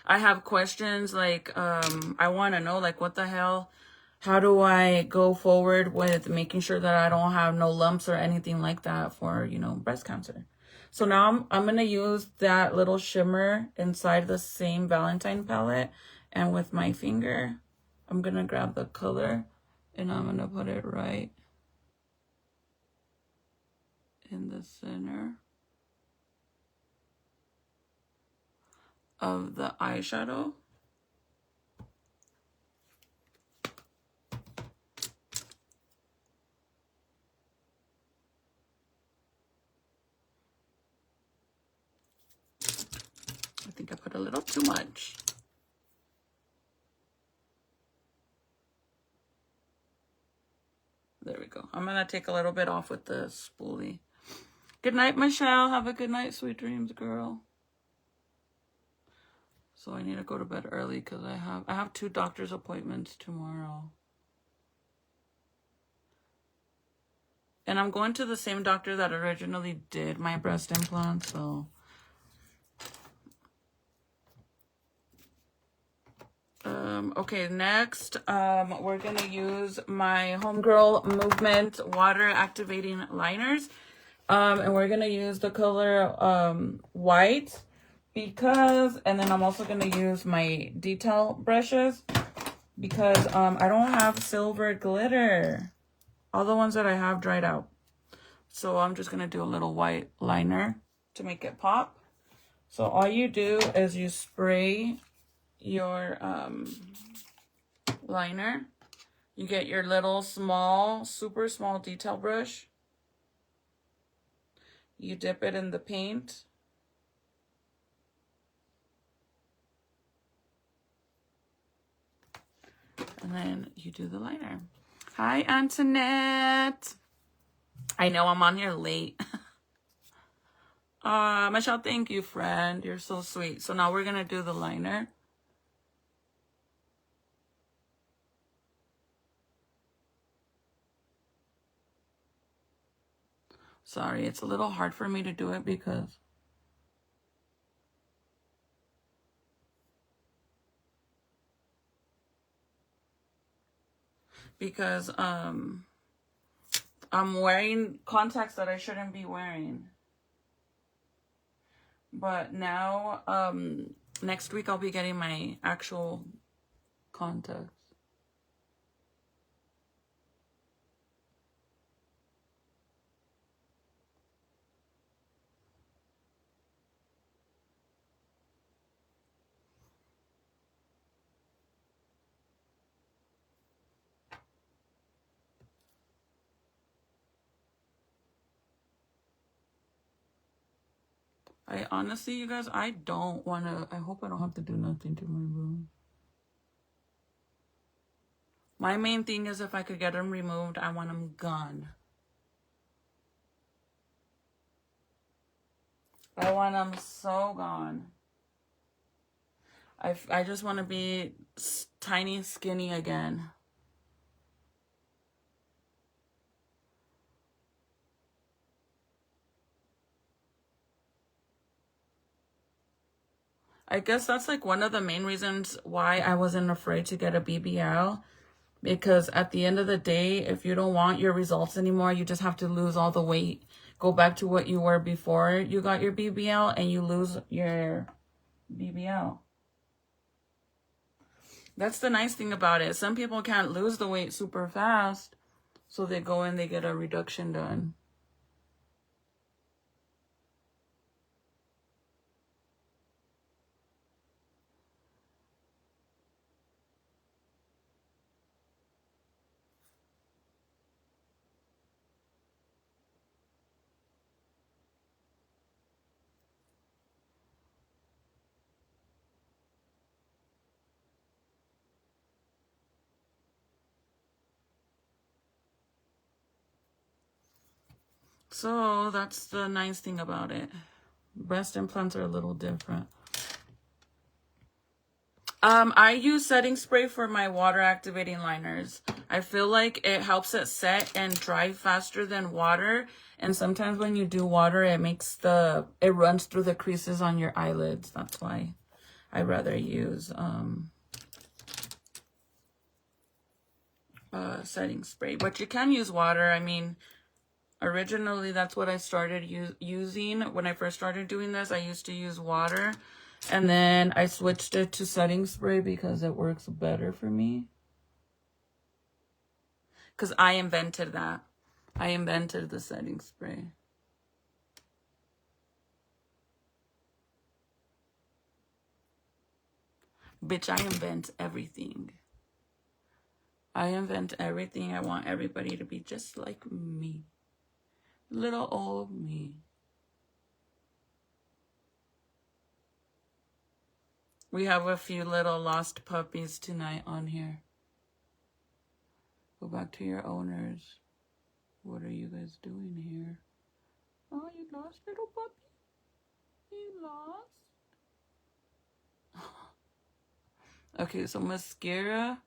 Speaker 1: I have questions, like, I want to know, like, what the hell? How do I go forward with making sure that I don't have no lumps or anything like that for, you know, breast cancer? So now I'm going to use that little shimmer inside the same Valentine palette. And with my finger, I'm going to grab the color and I'm going to put it right in the center of the eyeshadow. I think I put a little too much. There we go. I'm going to take a little bit off with the spoolie. Good night, Michelle. Have a good night. Sweet dreams, girl. So I need to go to bed early because I have 2 doctor's appointments tomorrow. And I'm going to the same doctor that originally did my breast implant, so okay, next, we're gonna use my Homegirl Movement water activating liners. And we're gonna use the color white because, and then I'm also gonna use my detail brushes because I don't have silver glitter. All the ones that I have dried out. So I'm just gonna do a little white liner to make it pop. So all you do is you spray your liner. You get your little small, super small detail brush. You dip it in the paint. And then you do the liner. Hi, Antoinette. I know I'm on here late. Michelle, thank you, friend. You're so sweet. So now we're going to do the liner. Sorry, it's a little hard for me to do it because I'm wearing contacts that I shouldn't be wearing. But now, next week I'll be getting my actual contacts. I honestly, you guys, I don't want to, I hope I don't have to do nothing to my boobs. My main thing is if I could get them removed, I want them gone. I want them so gone. I just want to be tiny, skinny again. I guess that's like one of the main reasons why I wasn't afraid to get a BBL. Because at the end of the day, if you don't want your results anymore, you just have to lose all the weight. Go back to what you were before you got your BBL and you lose your BBL. That's the nice thing about it. Some people can't lose the weight super fast, so they go and they get a reduction done. So that's the nice thing about it. Breast implants are a little different. I use setting spray for my water activating liners. I feel like it helps it set and dry faster than water. And sometimes when you do water, it runs through the creases on your eyelids. That's why I rather use setting spray. But you can use water. I mean, originally that's what I started using. When I first started doing this, I used to use water. And then I switched it to setting spray because it works better for me. Because I invented that. I invented the setting spray. Bitch, I invent everything. I invent everything. I want everybody to be just like me. Little old me. We have a few little lost puppies tonight on here. Go back to your owners. What are you guys doing here? Oh, you lost, little puppy? You lost? Okay, so mascara.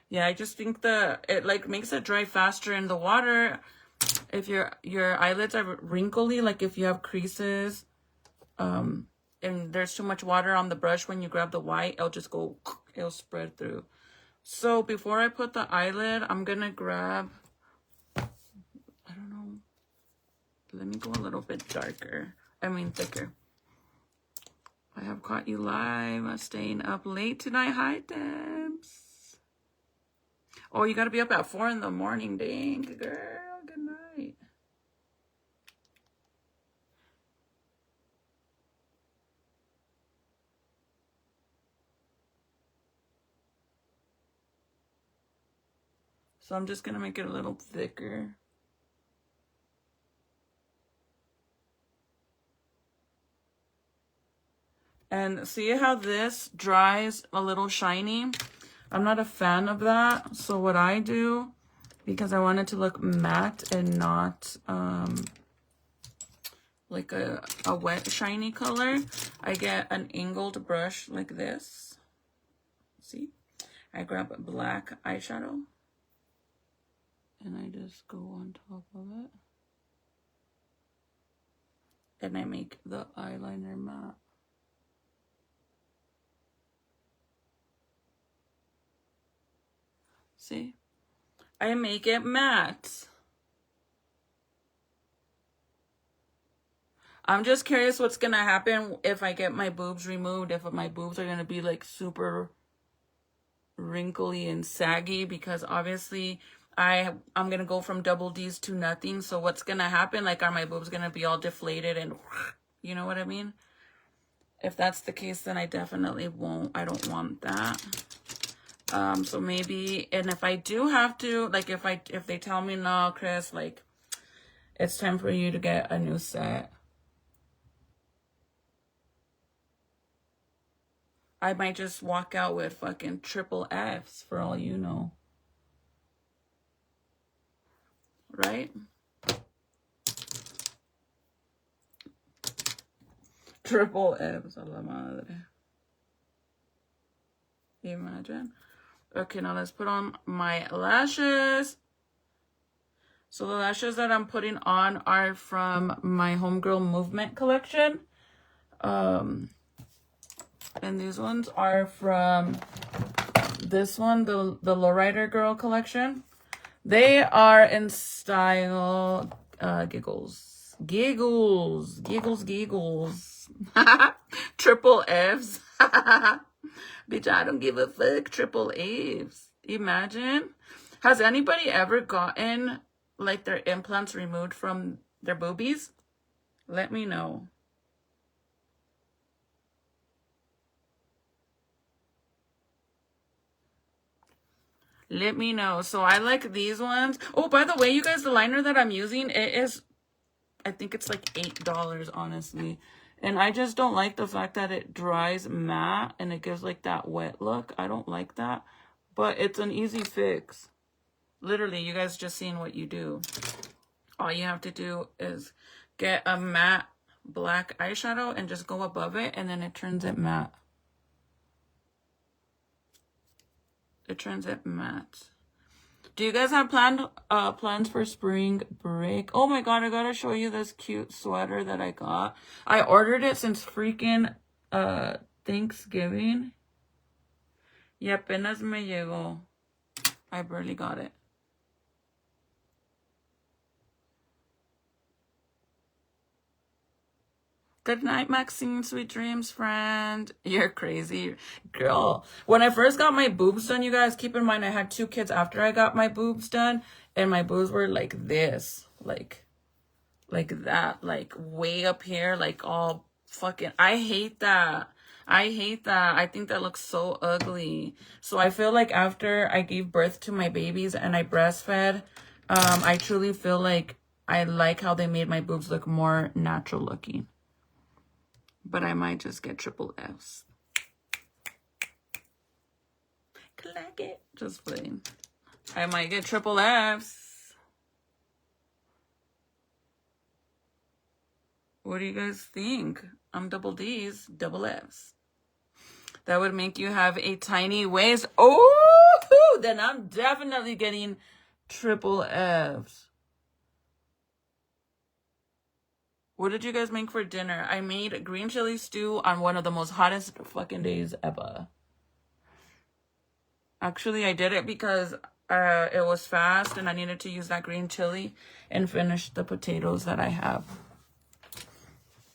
Speaker 1: Yeah, I just think it like makes it dry faster in the water. If your eyelids are wrinkly, like if you have creases, and there's too much water on the brush, when you grab the white, it'll spread through. So before I put the eyelid, I'm gonna grab, I don't know, let me go a little bit thicker. I have caught you live, staying up late tonight. Hi, Debs. Oh, you gotta be up at 4 in the morning, dang, girl, good night. So I'm just gonna make it a little thicker. And see how this dries a little shiny? I'm not a fan of that. So what I do, because I want it to look matte and not like a wet shiny color, I get an angled brush like this. See? I grab a black eyeshadow and I just go on top of it. And I make the eyeliner matte. See? I make it matte. I'm just curious what's going to happen if I get my boobs removed, if my boobs are going to be like super wrinkly and saggy, because obviously I'm going to go from double D's to nothing. So what's going to happen? Like, are my boobs going to be all deflated and, you know what I mean? If that's the case, then I definitely won't. I don't want that. So maybe, and if I do have to, like, if they tell me, no, Chris, like, it's time for you to get a new set, I might just walk out with fucking triple Fs for all you know. Right? Triple Fs, a la madre. Imagine. Okay, now let's put on my lashes. So the lashes that I'm putting on are from my Homegirl Movement collection. And these ones are from this one, the Lowrider Girl collection. They are in style giggles. Giggles. Giggles, giggles. Triple Fs. Bitch, I don't give a fuck. Triple Fs. Imagine. Has anybody ever gotten like their implants removed from their boobies? Let me know. Let me know. So I like these ones. Oh, by the way, you guys, the liner that I'm using, it is, I think it's like $8, honestly. And I just don't like the fact that it dries matte and it gives like that wet look. I don't like that. But it's an easy fix. Literally, you guys just seeing what you do. All you have to do is get a matte black eyeshadow and just go above it, and then it turns it matte. It turns it matte. Do you guys have plans for spring break? Oh my god, I gotta show you this cute sweater that I got. I ordered it since freaking Thanksgiving. Y apenas me llegó. I barely got it. Good night, Maxine. Sweet dreams, friend. You're crazy, girl. When I first got my boobs done, you guys, keep in mind I had 2 kids after I got my boobs done, and my boobs were like this, like that, like way up here, like all fucking. I hate that. I hate that. I think that looks so ugly. So I feel like after I gave birth to my babies and I breastfed, I truly feel like I like how they made my boobs look more natural looking. But I might just get triple Fs. Clack it. Just playing. I might get triple Fs. What do you guys think? I'm double Ds, double Fs. That would make you have a tiny waist. Oh, then I'm definitely getting triple Fs. What did you guys make for dinner? I made green chili stew on one of the most hottest fucking days ever. Actually, I did it because it was fast and I needed to use that green chili and finish the potatoes that I have.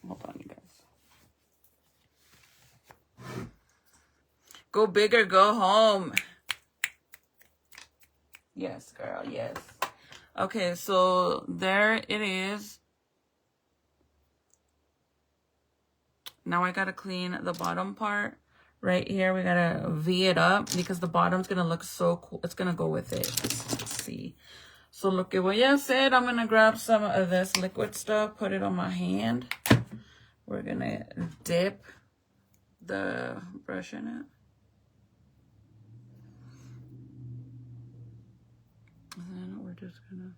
Speaker 1: Hold on, you guys. Go big or go home. Yes, girl, yes. Okay, so there it is. Now I gotta clean the bottom part. Right here, we gotta V it up because the bottom's gonna look so cool. It's gonna go with it. Let's see. So lo que voy a hacer, I'm gonna grab some of this liquid stuff, put it on my hand. We're gonna dip the brush in it. And then we're just gonna...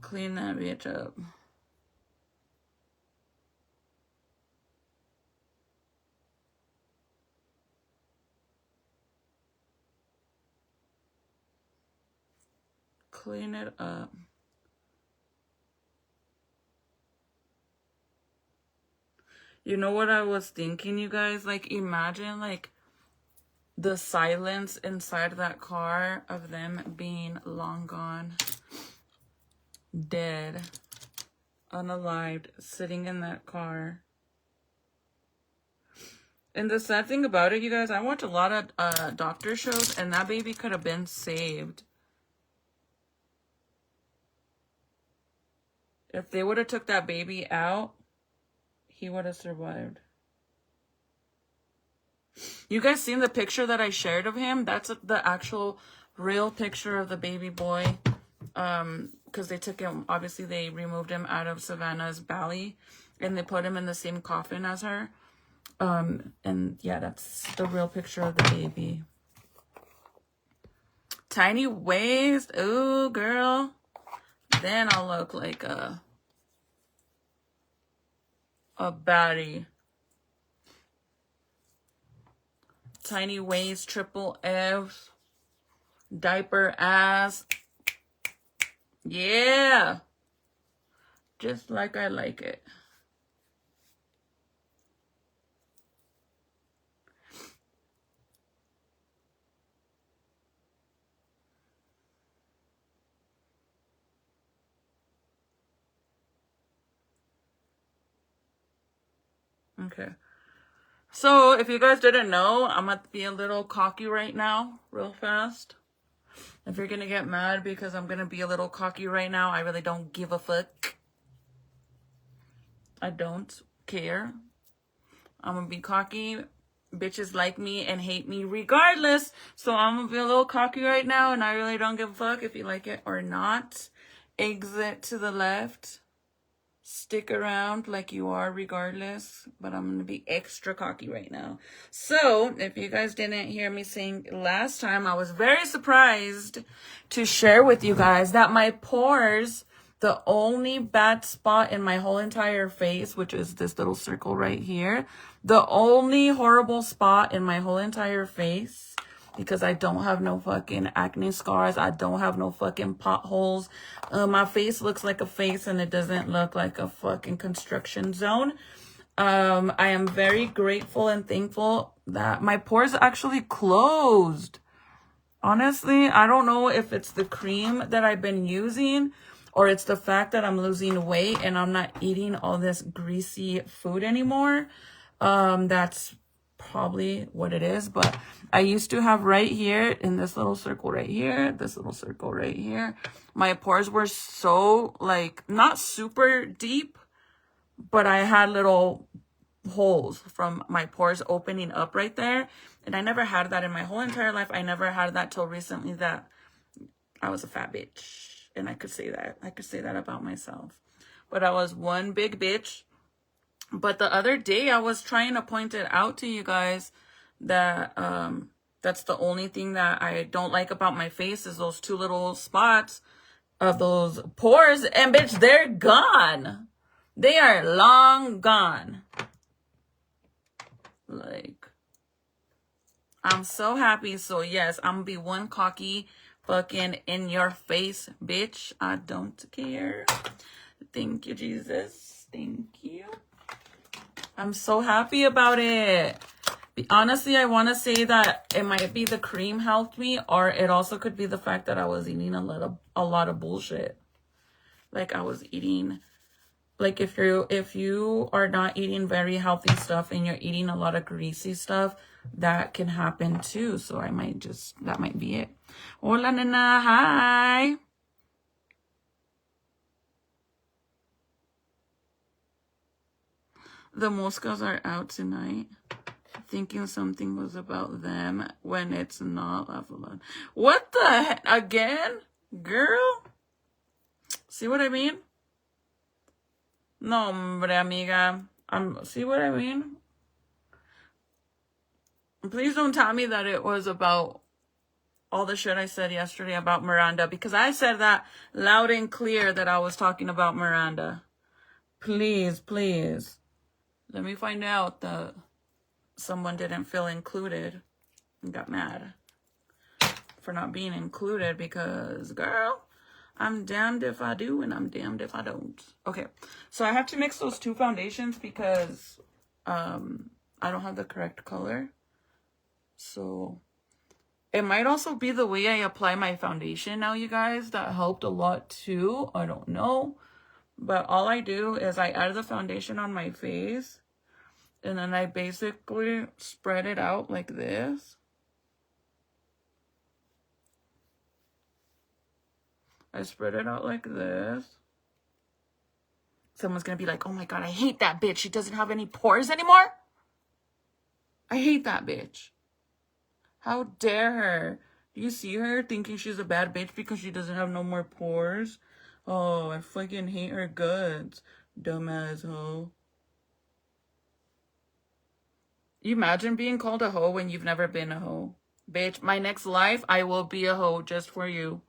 Speaker 1: clean that bitch up. Clean it up. You know what I was thinking, you guys? Like, imagine, like, the silence inside that car of them being long gone. Dead, unalived, sitting in that car. And the sad thing about it, you guys, I watch a lot of doctor shows, and that baby could have been saved. If they would have took that baby out, he would have survived. You guys seen the picture that I shared of him? That's the actual real picture of the baby boy. because they took him, obviously they removed him out of Savannah's belly and they put him in the same coffin as her. And yeah, that's the real picture of the baby. Tiny waist. Ooh, girl. Then I'll look like a baddie. Tiny waist, triple F, diaper ass. Yeah. Just like I like it. Okay. So, if you guys didn't know, I'm going to be a little cocky right now, real fast. If you're going to get mad because I'm going to be a little cocky right now, I really don't give a fuck. I don't care. I'm going to be cocky. Bitches like me and hate me regardless. So, I'm going to be a little cocky right now, and I really don't give a fuck if you like it or not. Exit to the left. Stick around like you are regardless, but I'm going to be extra cocky right now. So, if you guys didn't hear me sing last time, I was very surprised to share with you guys that my pores, the only bad spot in my whole entire face, which is this little circle right here, the only horrible spot in my whole entire face, because I don't have no fucking acne scars. I don't have no fucking potholes. My face looks like a face and it doesn't look like a fucking construction zone. I am very grateful and thankful that my pores actually closed. Honestly, I don't know if it's the cream that I've been using or it's the fact that I'm losing weight and I'm not eating all this greasy food anymore. That's probably what it is, but I used to have right here in this little circle right here, this little circle right here, my pores were so like not super deep, but I had little holes from my pores opening up right there, and I never had that in my whole entire life. I never had that till recently that I was a fat bitch, and I could say that about myself, but I was one big bitch. But the other day I was trying to point it out to you guys that that's the only thing that I don't like about my face is those two little spots of those pores. And bitch, they're gone. They are long gone. Like, I'm so happy. So yes, I'm gonna be one cocky fucking in your face bitch. I don't care. Thank you, Jesus. Thank you. I'm so happy about it. Honestly, I want to say that it might be the cream helped me, or it also could be the fact that I was eating a lot of bullshit. Like I was eating, like if you are not eating very healthy stuff and you're eating a lot of greasy stuff, that can happen too. So that might be it. Hola, nena. Hi. The moscas are out tonight. Thinking something was about them when it's not. What the heck? Again? Girl? See what I mean? No, hombre, amiga. See what I mean? Please don't tell me that it was about all the shit I said yesterday about Miranda, because I said that loud and clear that I was talking about Miranda. Please, please. Let me find out that someone didn't feel included and got mad for not being included, because, girl, I'm damned if I do and I'm damned if I don't. Okay, so I have to mix those two foundations because I don't have the correct color. So it might also be the way I apply my foundation now, you guys. That helped a lot too. I don't know. But all I do is I add the foundation on my face, and then I basically spread it out like this. I spread it out like this. Someone's going to be like, oh my God, I hate that bitch. She doesn't have any pores anymore. I hate that bitch. How dare her? Do you see her thinking she's a bad bitch because she doesn't have no more pores? Oh, I fucking hate her guts. Dumbass hoe. You imagine being called a hoe when you've never been a hoe? Bitch, my next life, I will be a hoe just for you.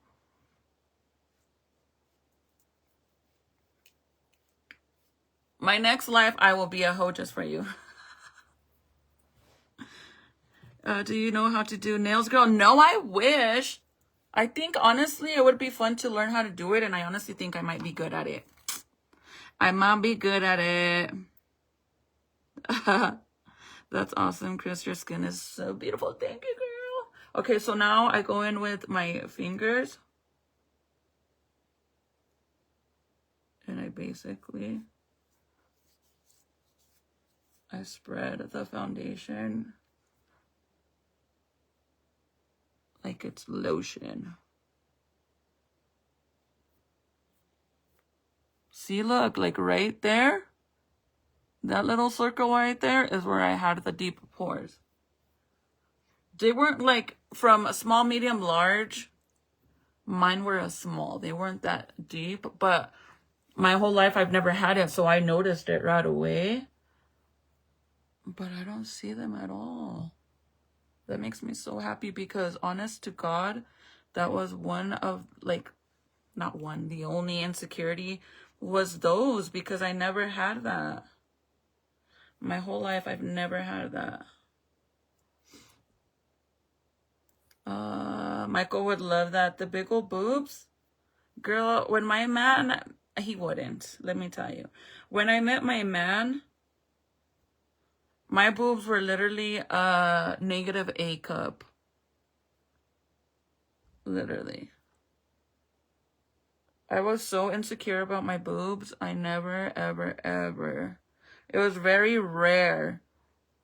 Speaker 1: My next life, I will be a hoe just for you. Do you know how to do nails, girl? No, I wish. I think, honestly, it would be fun to learn how to do it, and I honestly think I might be good at it. I might be good at it. That's awesome, Chris. Your skin is so beautiful. Thank you, girl. Okay, so now I go in with my fingers. And I spread the foundation like it's lotion. See, look, like right there, that little circle right there is where I had the deep pores. They weren't like from a small, medium, large. Mine were a small. They weren't that deep, but my whole life I've never had it, so I noticed it right away. But I don't see them at all. That makes me so happy because, honest to God, that was one of, like, not one, the only insecurity was those, because I never had that. My whole life, I've never had that. Michael would love that. The big old boobs. Girl, when my man, he wouldn't, let me tell you. When I met my man, my boobs were literally a negative A cup. Literally. I was so insecure about my boobs. I never, ever, ever. It was very rare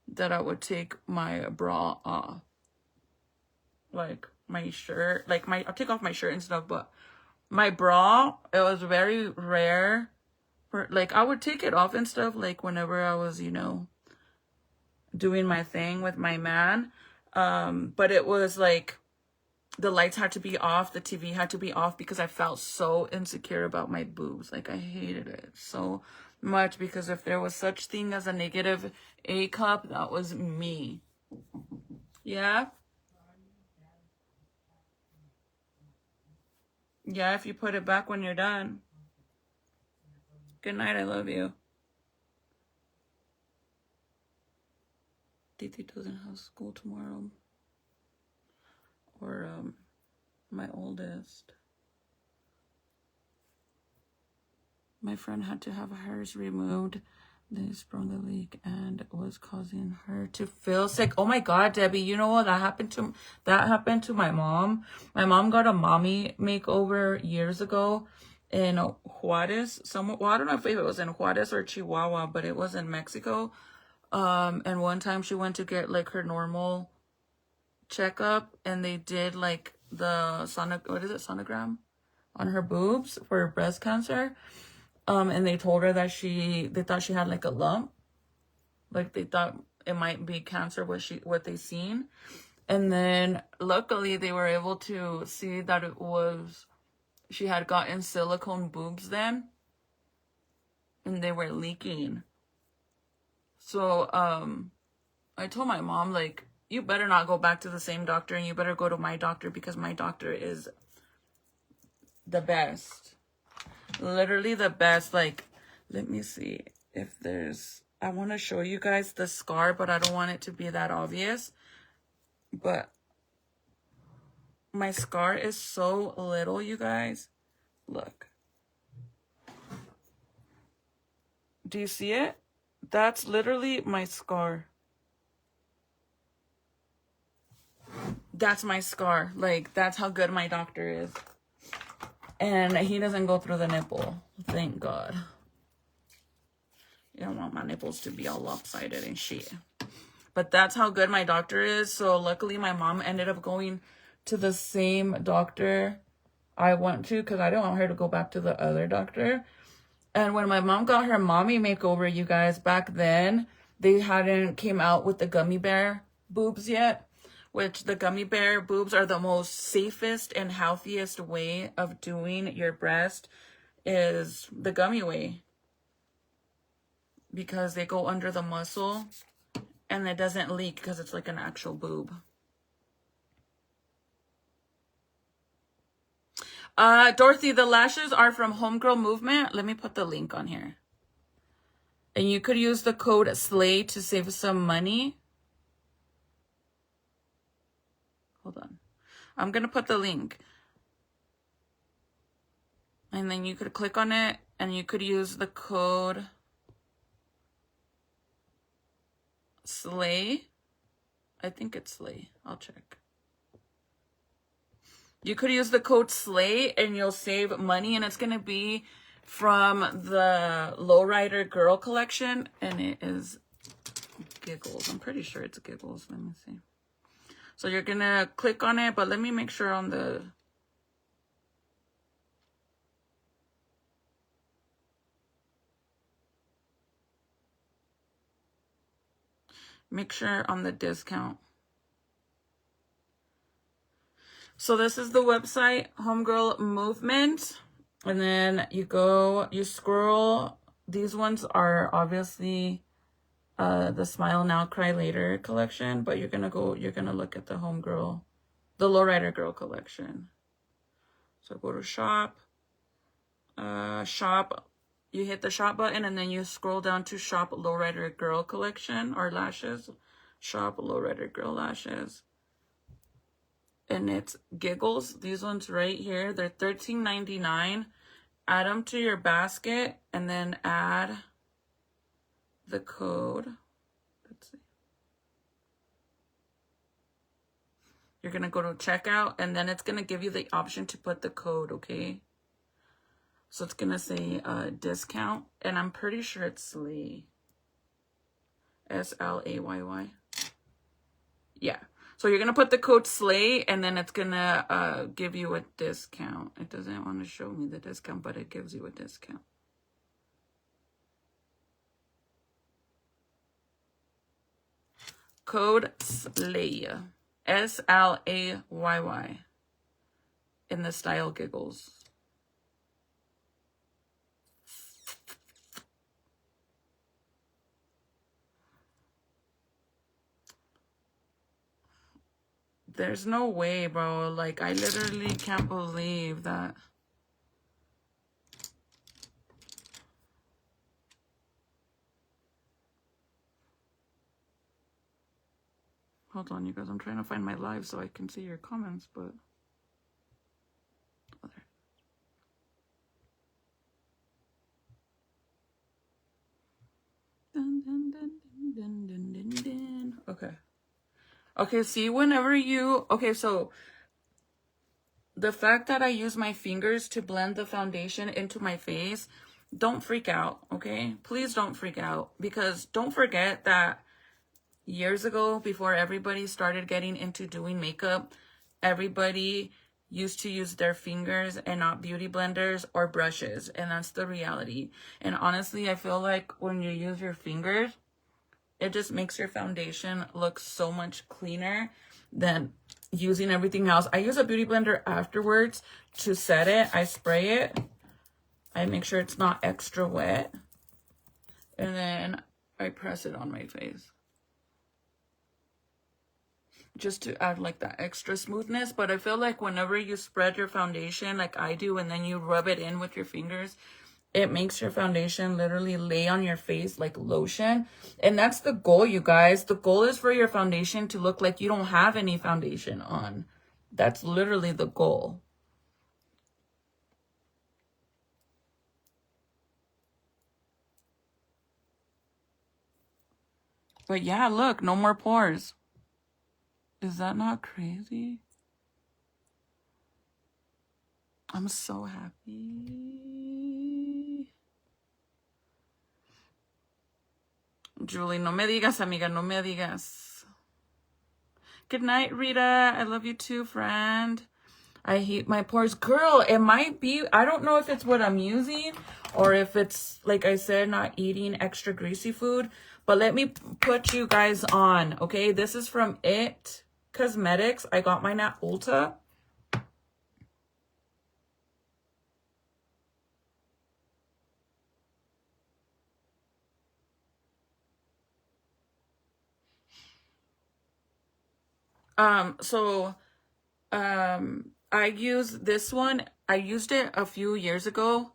Speaker 1: that I would take my bra off. Like my shirt, like I'll take off my shirt and stuff, but my bra, it was very rare. Like I would take it off and stuff, like whenever I was, doing my thing with my man. But it was like the lights had to be off, the TV had to be off because I felt so insecure about my boobs. Like I hated it so much because if there was such thing as a negative A cup, that was me. Yeah? Yeah, if you put it back when you're done. Good night, I love you. Titi doesn't have school tomorrow. Or, my oldest. My friend had to have hers removed. They sprung the leak and was causing her to feel sick. Oh my God, Debbie, you know what? That happened to my mom. My mom got a mommy makeover years ago in Juarez. Well, I don't know if it was in Juarez or Chihuahua, but it was in Mexico. And one time she went to get like her normal checkup, and they did like the sonogram on her boobs for breast cancer. And they told her that they thought she had like a lump, like they thought it might be cancer, what they seen. And then luckily they were able to see that she had gotten silicone boobs then, and they were leaking. So I told my mom, like, you better not go back to the same doctor, and you better go to my doctor because my doctor is the best. Literally the best. Like, let me see if I want to show you guys the scar, but I don't want it to be that obvious. But my scar is so little, you guys. Look. Do you see it? That's literally my scar. That's my scar. Like, that's how good my doctor is. And he doesn't go through the nipple. Thank God. You don't want my nipples to be all lopsided and shit. But that's how good my doctor is. So luckily my mom ended up going to the same doctor I went to, because I didn't want her to go back to the other doctor. And when my mom got her mommy makeover, you guys, back then, they hadn't came out with the gummy bear boobs yet. Which the gummy bear boobs are the most safest and healthiest way of doing your breast is the gummy way, because they go under the muscle and it doesn't leak because it's like an actual boob. Dorothy, the lashes are from Homegirl Movement. Let me put the link on here. And you could use the code SLAY to save some money. Hold on. I'm going to put the link. And then you could click on it and you could use the code SLAY. I think it's SLAY. I'll check. You could use the code SLAY and you'll save money, and it's going to be from the Lowrider Girl collection, and it is Giggles. I'm pretty sure it's Giggles. Let me see. So you're going to click on it, but let me make sure on the... Make sure on the discount. So this is the website, Homegirl Movement. And then you go, you scroll. These ones are obviously the Smile Now, Cry Later collection. But you're going to look at the Homegirl, the Lowrider Girl collection. So go to shop. Shop. You hit the shop button and then you scroll down to shop Lowrider Girl collection or lashes. Shop Lowrider Girl lashes. And it's Giggles. These ones right here, they're $13.99. Add them to your basket and then add the code. Let's see. You're going to go to checkout and then it's going to give you the option to put the code, okay? So it's going to say discount, and I'm pretty sure it's Slay. SLAYY. Yeah. So you're going to put the code SLAY, and then it's going to give you a discount. It doesn't want to show me the discount, but it gives you a discount. Code SLAY. SLAYY. In the style Giggles. There's no way, bro. Like, I literally can't believe that. Hold on, you guys. I'm trying to find my live so I can see your comments, but... Oh, there. Dun, dun, dun, dun, dun, dun, dun. Okay. Okay, see, whenever you... Okay, so the fact that I use my fingers to blend the foundation into my face, don't freak out, okay? Please don't freak out, because don't forget that years ago, before everybody started getting into doing makeup, everybody used to use their fingers and not beauty blenders or brushes, and that's the reality. And honestly, I feel like when you use your fingers, it just makes your foundation look so much cleaner than using everything else. I use a beauty blender afterwards to set it. I spray it. I make sure it's not extra wet. And then I press it on my face. Just to add like that extra smoothness. But I feel like whenever you spread your foundation like I do and then you rub it in with your fingers, it makes your foundation literally lay on your face like lotion. And that's the goal, you guys. The goal is for your foundation to look like you don't have any foundation on. That's literally the goal. But yeah, look, no more pores. Is that not crazy? I'm so happy. Julie, no me digas, amiga, no me digas. Good night, Rita. I love you too, friend. I hate my pores. Girl, it might be, I don't know if it's what I'm using or if it's, like I said, not eating extra greasy food. But let me put you guys on, okay? This is from It Cosmetics. I got mine at Ulta. So I use this one. I used it a few years ago.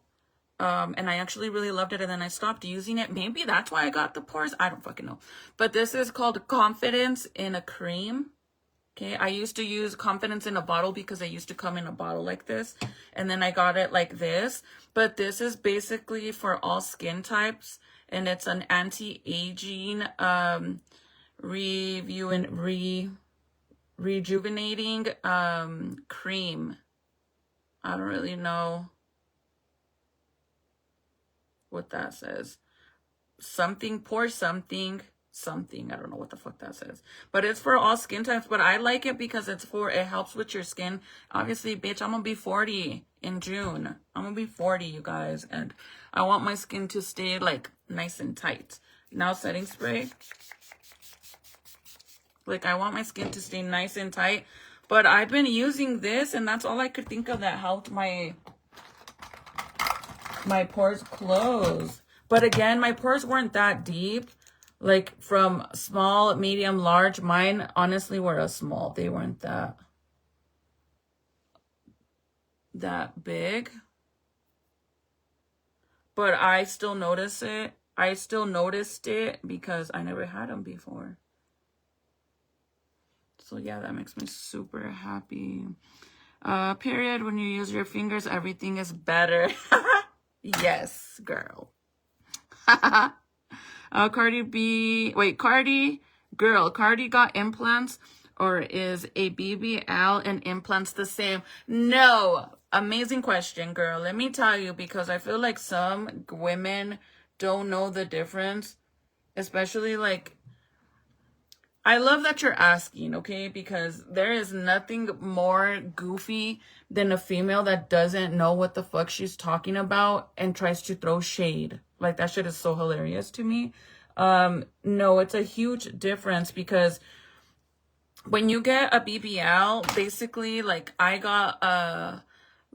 Speaker 1: And I actually really loved it, and then I stopped using it. Maybe that's why I got the pores. I don't fucking know. But this is called Confidence in a Cream. Okay, I used to use Confidence in a bottle because they used to come in a bottle like this. And then I got it like this. But this is basically for all skin types. And it's an anti-aging, rejuvenating cream. I don't really know what that says. Something, pour something. I don't know what the fuck that says, but it's for all skin types. But I like it because it helps with your skin. Obviously, bitch, I'm gonna be 40 in June. I'm gonna be 40, you guys, and I want my skin to stay like nice and tight. Now setting spray, like I want my skin to stay nice and tight, but I've been using this, and that's all I could think of that helped my pores close. But again, my pores weren't that deep. Like from small, medium, large. Mine honestly were a small. They weren't that big. But I still notice it. I still noticed it because I never had them before. So yeah, that makes me super happy. Period. When you use your fingers, everything is better. Yes, girl. Cardi got implants, or is a BBL and implants the same? No. Amazing question, girl. Let me tell you, because I feel like some women don't know the difference, especially like, I love that you're asking, okay? Because there is nothing more goofy than a female that doesn't know what the fuck she's talking about and tries to throw shade. Like, that shit is so hilarious to me. No, it's a huge difference, because when you get a BBL, basically, like, I got a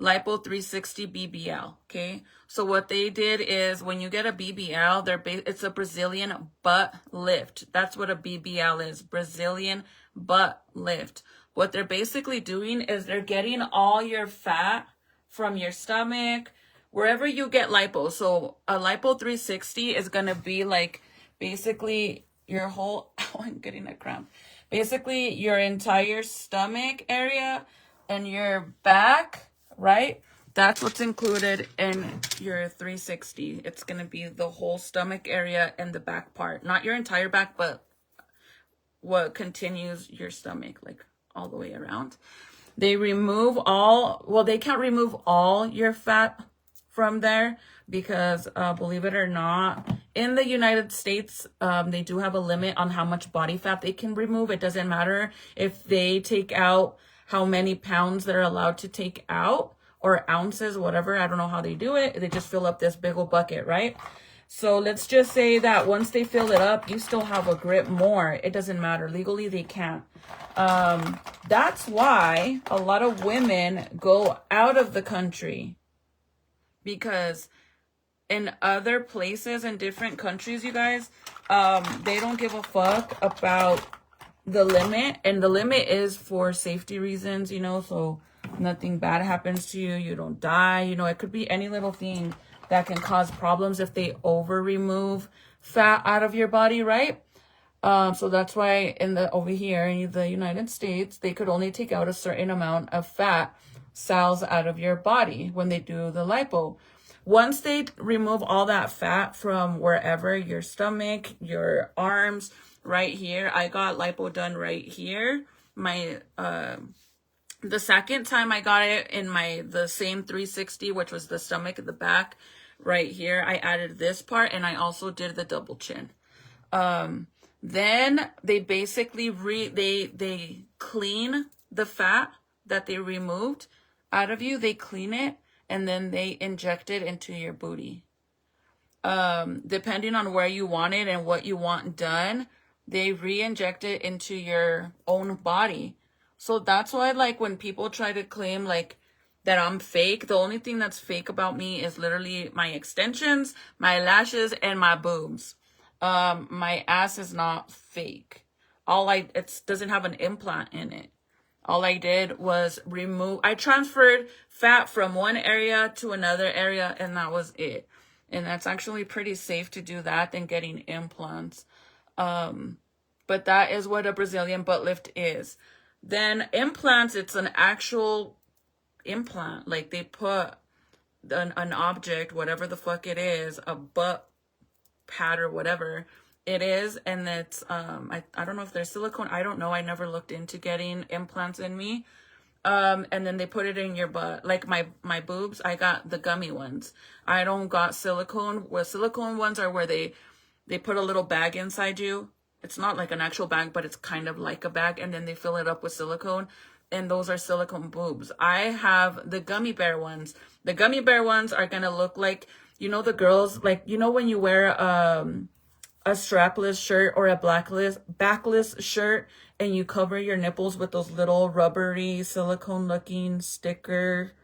Speaker 1: Lipo 360 BBL, okay? So what they did is, when you get a BBL, it's a Brazilian butt lift. That's what a BBL is, Brazilian butt lift. What they're basically doing is they're getting all your fat from your stomach, wherever you get lipo. So a Lipo 360 is going to be like basically your whole, oh, I'm getting a cramp. Basically your entire stomach area and your back, right? That's what's included in your 360. It's going to be the whole stomach area and the back part. Not your entire back, but what continues your stomach, like all the way around. They remove all, well, they can't remove all your fat from there because, believe it or not, in the United States, they do have a limit on how much body fat they can remove. It doesn't matter if they take out how many pounds they're allowed to take out, or ounces, whatever. I don't know how they do it. They just fill up this big old bucket, right? So let's just say that once they fill it up, you still have a grip more. It doesn't matter. Legally, they can't. That's why a lot of women go out of the country, because in other places in different countries, you guys, they don't give a fuck about the limit. And the limit is for safety reasons, you know, so nothing bad happens to you. You don't die. You know, it could be any little thing that can cause problems if they over remove fat out of your body, right? So that's why over here in the United States, they could only take out a certain amount of fat cells out of your body when they do the lipo. Once they remove all that fat from wherever, your stomach, your arms, right here. I got lipo done right here. My the second time I got it in the same 360, which was the stomach and the back, right here, I added this part, and I also did the double chin. Then they basically they clean the fat that they removed out of you. They clean it, and then they inject it into your booty. Depending on where you want it and what you want done, they re-inject it into your own body. So that's why, like, when people try to claim, like, that I'm fake, the only thing that's fake about me is literally my extensions, my lashes, and my boobs. My ass is not fake. It doesn't have an implant in it. All I did was I transferred fat from one area to another area, and that was it. And that's actually pretty safe to do that than getting implants. But that is what a Brazilian butt lift is. Then implants, it's an actual implant. Like they put an object, whatever the fuck it is, a butt pad or whatever it is, and it's I don't know if there's silicone. I don't know. I never looked into getting implants in me. And then they put it in your butt. Like my boobs, I got the gummy ones. I don't got silicone. Where silicone ones are where they put a little bag inside you. It's not like an actual bag, but it's kind of like a bag, and then they fill it up with silicone, and those are silicone boobs. I have the gummy bear ones. The gummy bear ones are gonna look like, you know, the girls, like, you know, when you wear a strapless shirt or a backless shirt, and you cover your nipples with those little rubbery silicone looking sticker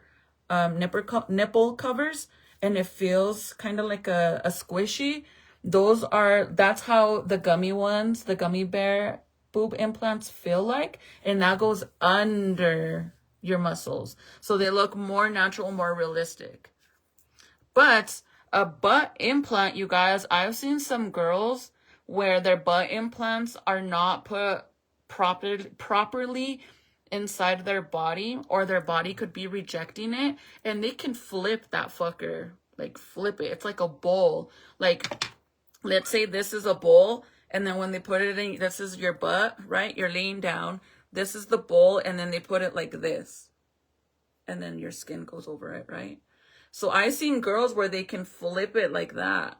Speaker 1: nipple covers, and it feels kind of like a squishy. That's how the gummy ones, the gummy bear boob implants feel like, and that goes under your muscles. So they look more natural, more realistic. But a butt implant, you guys, I've seen some girls where their butt implants are not put properly inside their body, or their body could be rejecting it, and they can flip that fucker. Like flip it. It's like a bowl. Like, let's say this is a bowl, and then when they put it in, this is your butt, right? You're laying down. This is the bowl, and then they put it like this. And then your skin goes over it, right? So I've seen girls where they can flip it like that.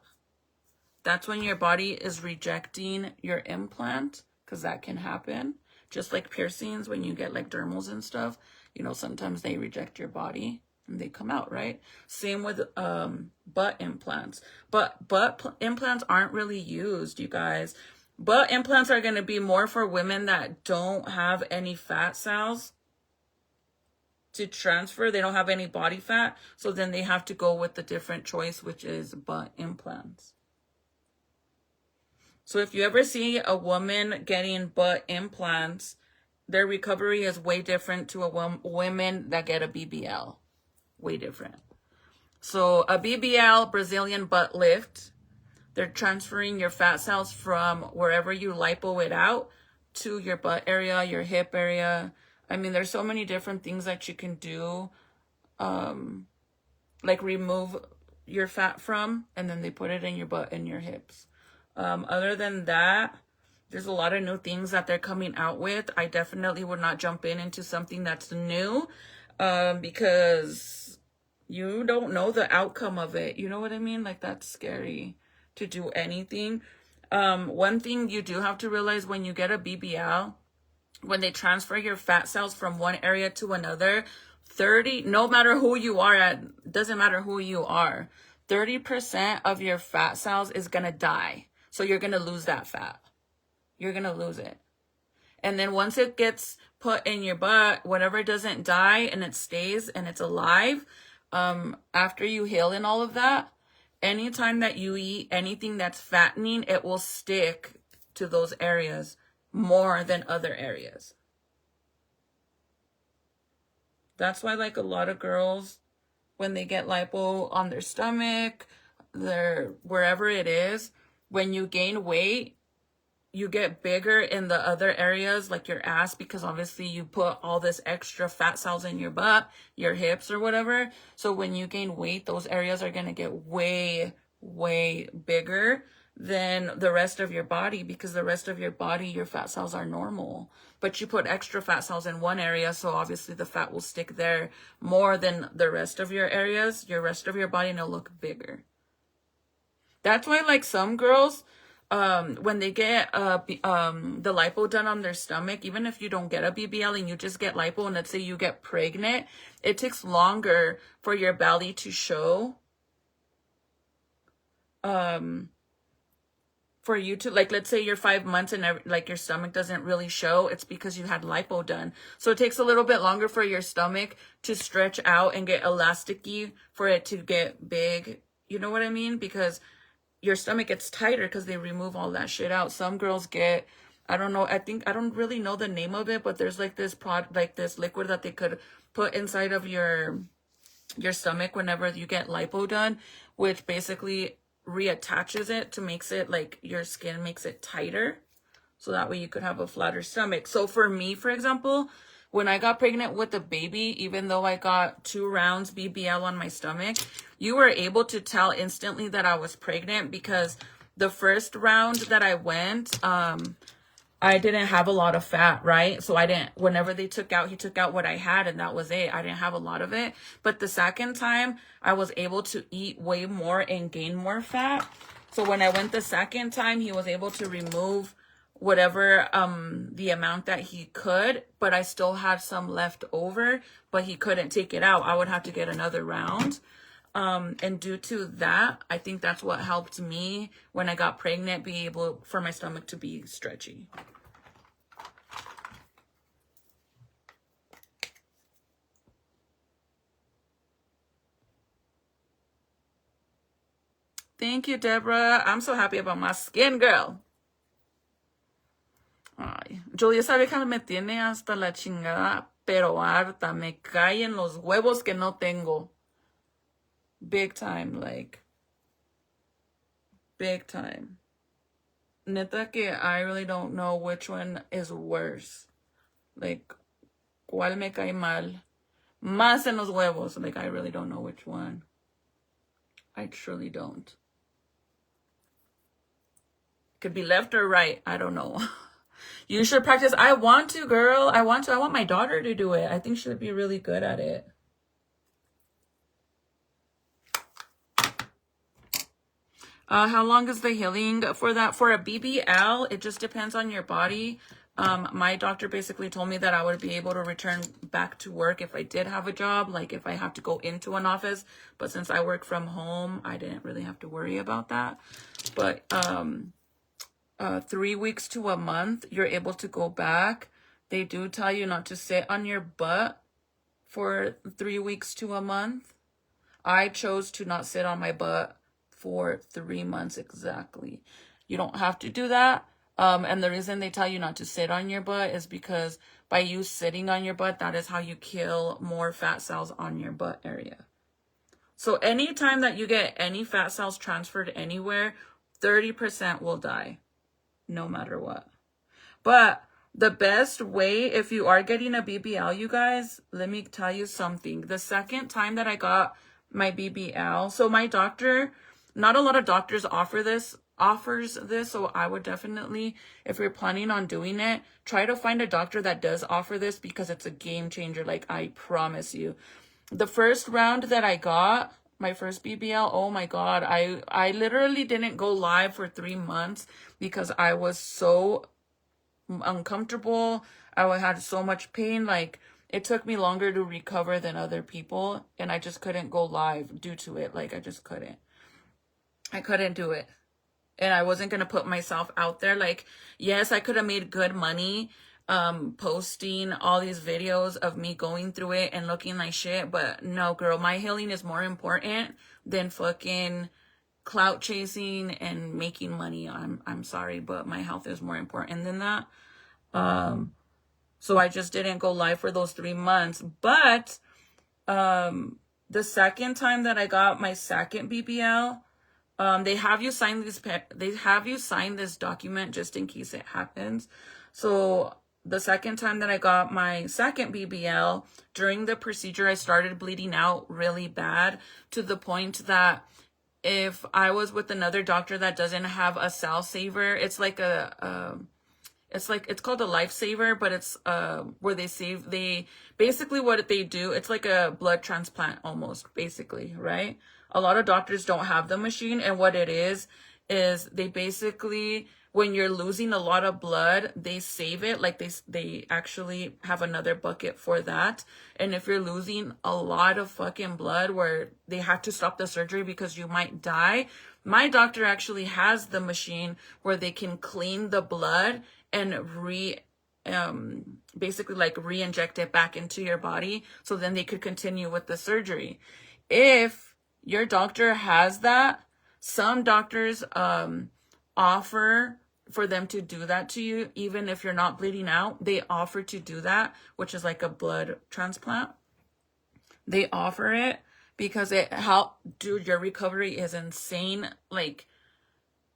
Speaker 1: That's when your body is rejecting your implant, because that can happen. Just like piercings, when you get like dermals and stuff, you know, sometimes they reject your body and they come out, right? Same with butt implants. But butt implants aren't really used, you guys. Butt implants are going to be more for women that don't have any fat cells to transfer. They don't have any body fat, so then they have to go with the different choice, which is butt implants. So if you ever see a woman getting butt implants, their recovery is way different to women that get a BBL. Way different. So a BBL, Brazilian butt lift, they're transferring your fat cells from wherever you lipo it out to your butt area, your hip area. I mean, there's so many different things that you can do, like remove your fat from, and then they put it in your butt and your hips. Other than that, there's a lot of new things that they're coming out with. I definitely would not jump into something that's new, because you don't know the outcome of it. You know what I mean? Like, that's scary to do anything. One thing you do have to realize when you get a BBL, when they transfer your fat cells from one area to another, no matter who you are doesn't matter who you are, 30% of your fat cells is going to die. So you're going to lose that fat. You're going to lose it. And then once it gets put in your butt, whatever doesn't die and it stays and it's alive, after you heal and all of that, anytime that you eat anything that's fattening, it will stick to those areas more than other areas. That's why, like, a lot of girls, when they get lipo on their stomach, wherever it is, when you gain weight, you get bigger in the other areas, like your ass, because obviously you put all this extra fat cells in your butt, your hips or whatever. So when you gain weight, those areas are going to get way, way bigger than the rest of your body, because the rest of your body, your fat cells are normal. But you put extra fat cells in one area, so obviously the fat will stick there more than the rest of your areas, your rest of your body, and it'll look bigger. That's why, like, some girls, when they get the lipo done on their stomach, even if you don't get a BBL and you just get lipo, and let's say you get pregnant, it takes longer for your belly to show. For you to, like, let's say you're 5 months and like your stomach doesn't really show, it's because you had lipo done. So it takes a little bit longer for your stomach to stretch out and get elasticy, for it to get big. You know what I mean? Because your stomach gets tighter because they remove all that shit out. Some girls get I don't know. I don't really know the name of it, but there's like this this liquid that they could put inside of your stomach whenever you get lipo done, which basically reattaches it to makes it like your skin makes it tighter. So that way you could have a flatter stomach. So for me, for example, when I got pregnant with the baby, even though I got 2 rounds BBL on my stomach, you were able to tell instantly that I was pregnant because the first round that I went, I didn't have a lot of fat, right? So whenever he took out what I had and that was it. I didn't have a lot of it. But the second time, I was able to eat way more and gain more fat. So when I went the second time, he was able to remove whatever the amount that he could, but I still had some left over, but he couldn't take it out. I would have to get another round. And due to that, I think that's what helped me when I got pregnant, be able for my stomach to be stretchy. Thank you, Deborah. I'm so happy about my skin, girl. Ay, Julia sabe que me tiene hasta la chingada, pero harta. Me caen los huevos que no tengo. Big time, like. Big time. Neta que I really don't know which one is worse. Like, ¿cuál me cae mal? Más en los huevos. Like, I really don't know which one. I truly don't. Could be left or right. I don't know. You should practice. I want to, girl. I want my daughter to do it. I think she would be really good at it. How long is the healing for that? For a BBL, it just depends on your body. My doctor basically told me that I would be able to return back to work if I did have a job, like if I have to go into an office. But since I work from home, I didn't really have to worry about that. But 3 weeks to a month, you're able to go back. They do tell you not to sit on your butt for 3 weeks to a month. I chose to not sit on my butt for 3 months exactly. You don't have to do that. And the reason they tell you not to sit on your butt is because by you sitting on your butt, that is how you kill more fat cells on your butt area. So anytime that you get any fat cells transferred anywhere, 30% will die, no matter what. But the best way, if you are getting a BBL, you guys, let me tell you something. The second time that I got my BBL, so my doctor, not a lot of doctors offers this, so I would definitely, if you're planning on doing it, try to find a doctor that does offer this because it's a game changer, like I promise you. The first round that I got, my first BBL, oh my God, I literally didn't go live for 3 months because I was so uncomfortable. I had so much pain, like it took me longer to recover than other people, and I just couldn't go live due to it. Like I just couldn't. I couldn't do it. And I wasn't going to put myself out there. Like, yes, I could have made good money posting all these videos of me going through it and looking like shit. But no, girl, my healing is more important than fucking clout chasing and making money. I'm sorry, but my health is more important than that. So I just didn't go live for those 3 months. But the second time that I got my second BBL, they have you sign this document just in case it happens. So the second time that I got my second BBL, during the procedure, I started bleeding out really bad to the point that if I was with another doctor that doesn't have a cell saver, it's like it's called a lifesaver, but it's where they basically what they do, it's like a blood transplant almost, basically, right? A lot of doctors don't have the machine, and what it is they basically, when you're losing a lot of blood, they save it, like they actually have another bucket for that. And if you're losing a lot of fucking blood where they have to stop the surgery because you might die, my doctor actually has the machine where they can clean the blood and basically like re-inject it back into your body, so then they could continue with the surgery. If your doctor has that, some doctors offer for them to do that to you, even if you're not bleeding out. They offer to do that, which is like a blood transplant. They offer it because dude, your recovery is insane. Like,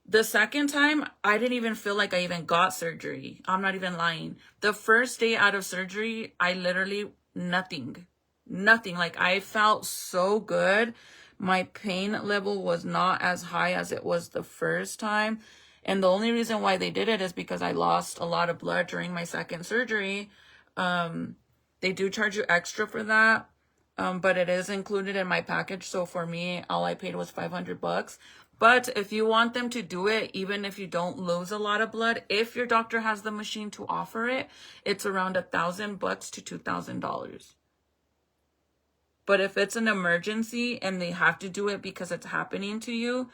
Speaker 1: the second time, I didn't even feel like I even got surgery. I'm not even lying. The first day out of surgery, I literally, nothing. Like, I felt so good. My pain level was not as high as it was the first time. And the only reason why they did it is because I lost a lot of blood during my second surgery. They do charge you extra for that. But it is included in my package. So for me, all I paid was $500. But if you want them to do it, even if you don't lose a lot of blood, if your doctor has the machine to offer it, it's around $1,000 to $2,000. But if it's an emergency and they have to do it because it's happening to you,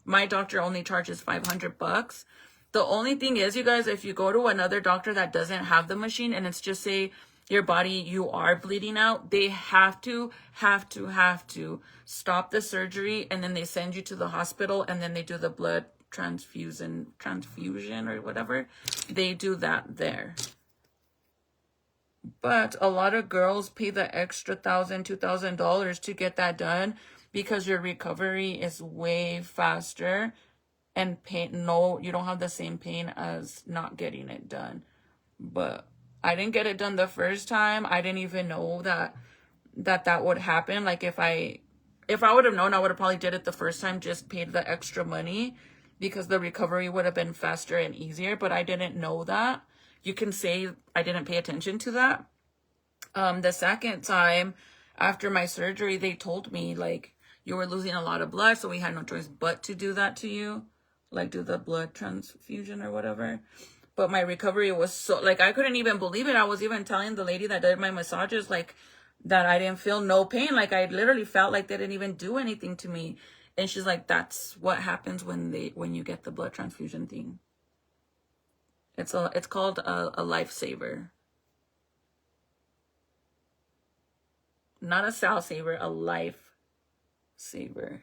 Speaker 1: my doctor only charges $500. The only thing is, you guys, if you go to another doctor that doesn't have the machine and it's just say your body, you are bleeding out, they have to stop the surgery, and then they send you to the hospital, and then they do the blood transfusion or whatever. They do that there. But a lot of girls pay the extra $1,000, $2,000 to get that done because your recovery is way faster, and you don't have the same pain as not getting it done. But I didn't get it done the first time. I didn't even know that would happen. Like, if I would have known, I would have probably did it the first time, just paid the extra money, because the recovery would have been faster and easier. But I didn't know that. You can say I didn't pay attention to that. The second time after my surgery, they told me, like, you were losing a lot of blood, so we had no choice but to do that to you, like do the blood transfusion or whatever. But my recovery was so, like, I couldn't even believe it. I was even telling the lady that did my massages, like, that I didn't feel no pain. Like, I literally felt like they didn't even do anything to me. And she's like, that's what happens when you get the blood transfusion thing. It's called a lifesaver. Not a Sal saver, a life saver.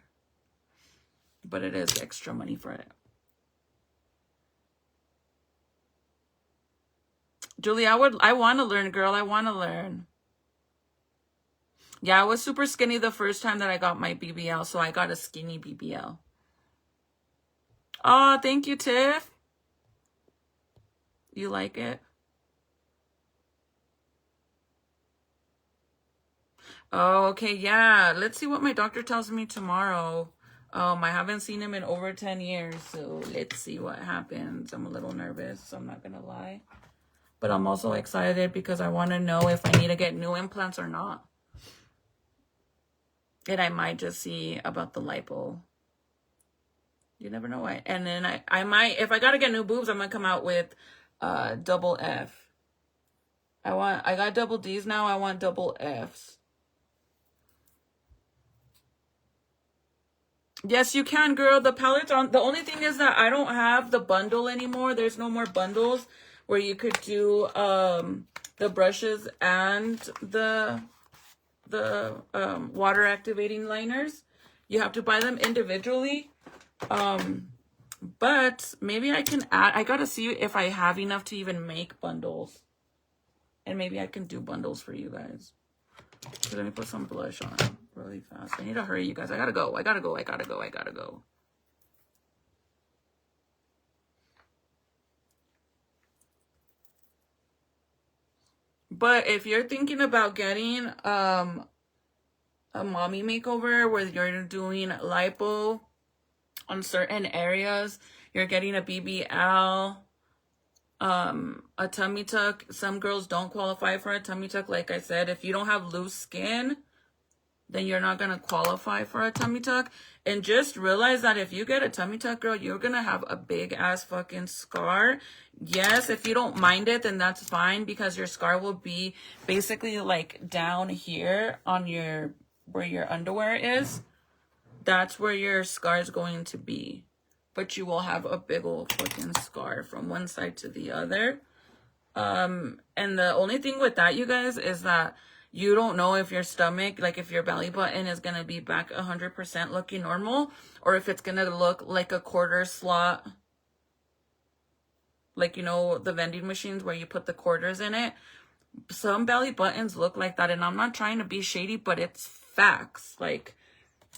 Speaker 1: But it is extra money for it. Julie, I want to learn, girl. I want to learn. Yeah, I was super skinny the first time that I got my BBL, so I got a skinny BBL. Oh, thank you, Tiff. You like it? Oh, okay, yeah. Let's see what my doctor tells me tomorrow. I haven't seen him in over 10 years, so let's see what happens. I'm a little nervous, I'm not gonna lie. But I'm also excited because I want to know if I need to get new implants or not. And I might just see about the lipo. You never know. And then I might, if I got to get new boobs, I'm going to come out with double F. I got double D's now. I want double F's. Yes, you can, girl. The palettes on. The only thing is that I don't have the bundle anymore. There's no more bundles where you could do the brushes and the water activating liners. You have to buy them individually. But maybe I can add. I gotta see if I have enough to even make bundles, and maybe I can do bundles for you guys. So let me put some blush on really fast. I need to hurry, you guys. I gotta go. But if you're thinking about getting a mommy makeover where you're doing lipo on certain areas, you're getting a BBL, a tummy tuck. Some girls don't qualify for a tummy tuck. Like I said, if you don't have loose skin, then you're not going to qualify for a tummy tuck. And just realize that if you get a tummy tuck, girl, you're going to have a big ass fucking scar. Yes, if you don't mind it, then that's fine, because your scar will be basically like down here on where your underwear is. That's where your scar is going to be. But you will have a big old fucking scar from one side to the other. And the only thing with that, you guys, is that you don't know if your stomach, like if your belly button is going to be back 100% looking normal, or if it's going to look like a quarter slot Like, you know, the vending machines where you put the quarters in it. Some belly buttons look like that, and I'm not trying to be shady, but it's facts. Like,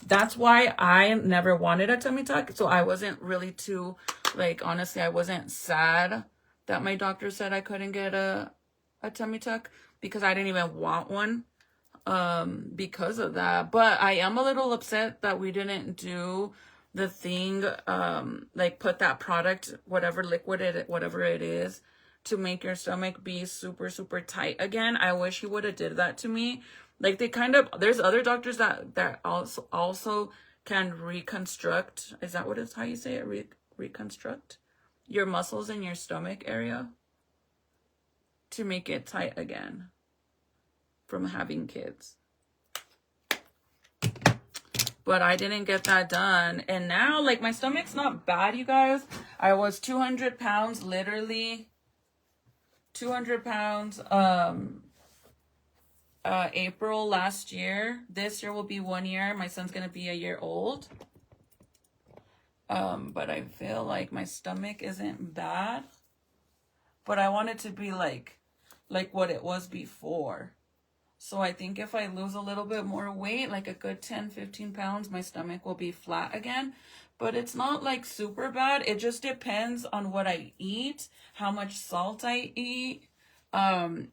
Speaker 1: that's why I never wanted a tummy tuck. So I wasn't really too, like, honestly, I wasn't sad that my doctor said I couldn't get a tummy tuck, because I didn't even want one because of that. But I am a little upset that we didn't do the thing, like put that product, whatever liquid whatever it is, to make your stomach be super, super tight again. I wish he would have did that to me. Like, they kind of, there's other doctors that also can reconstruct. Is that what it's, how you say it? Reconstruct your muscles in your stomach area to make it tight again from having kids. But I didn't get that done. And now, like, my stomach's not bad, you guys. I was 200 pounds, literally 200 pounds, April last year. This year will be 1 year. My son's gonna be a year old. But I feel like my stomach isn't bad. But I want it to be like what it was before. So I think if I lose a little bit more weight, like a good 10, 15 pounds, my stomach will be flat again. But it's not like super bad. It just depends on what I eat, how much salt I eat, and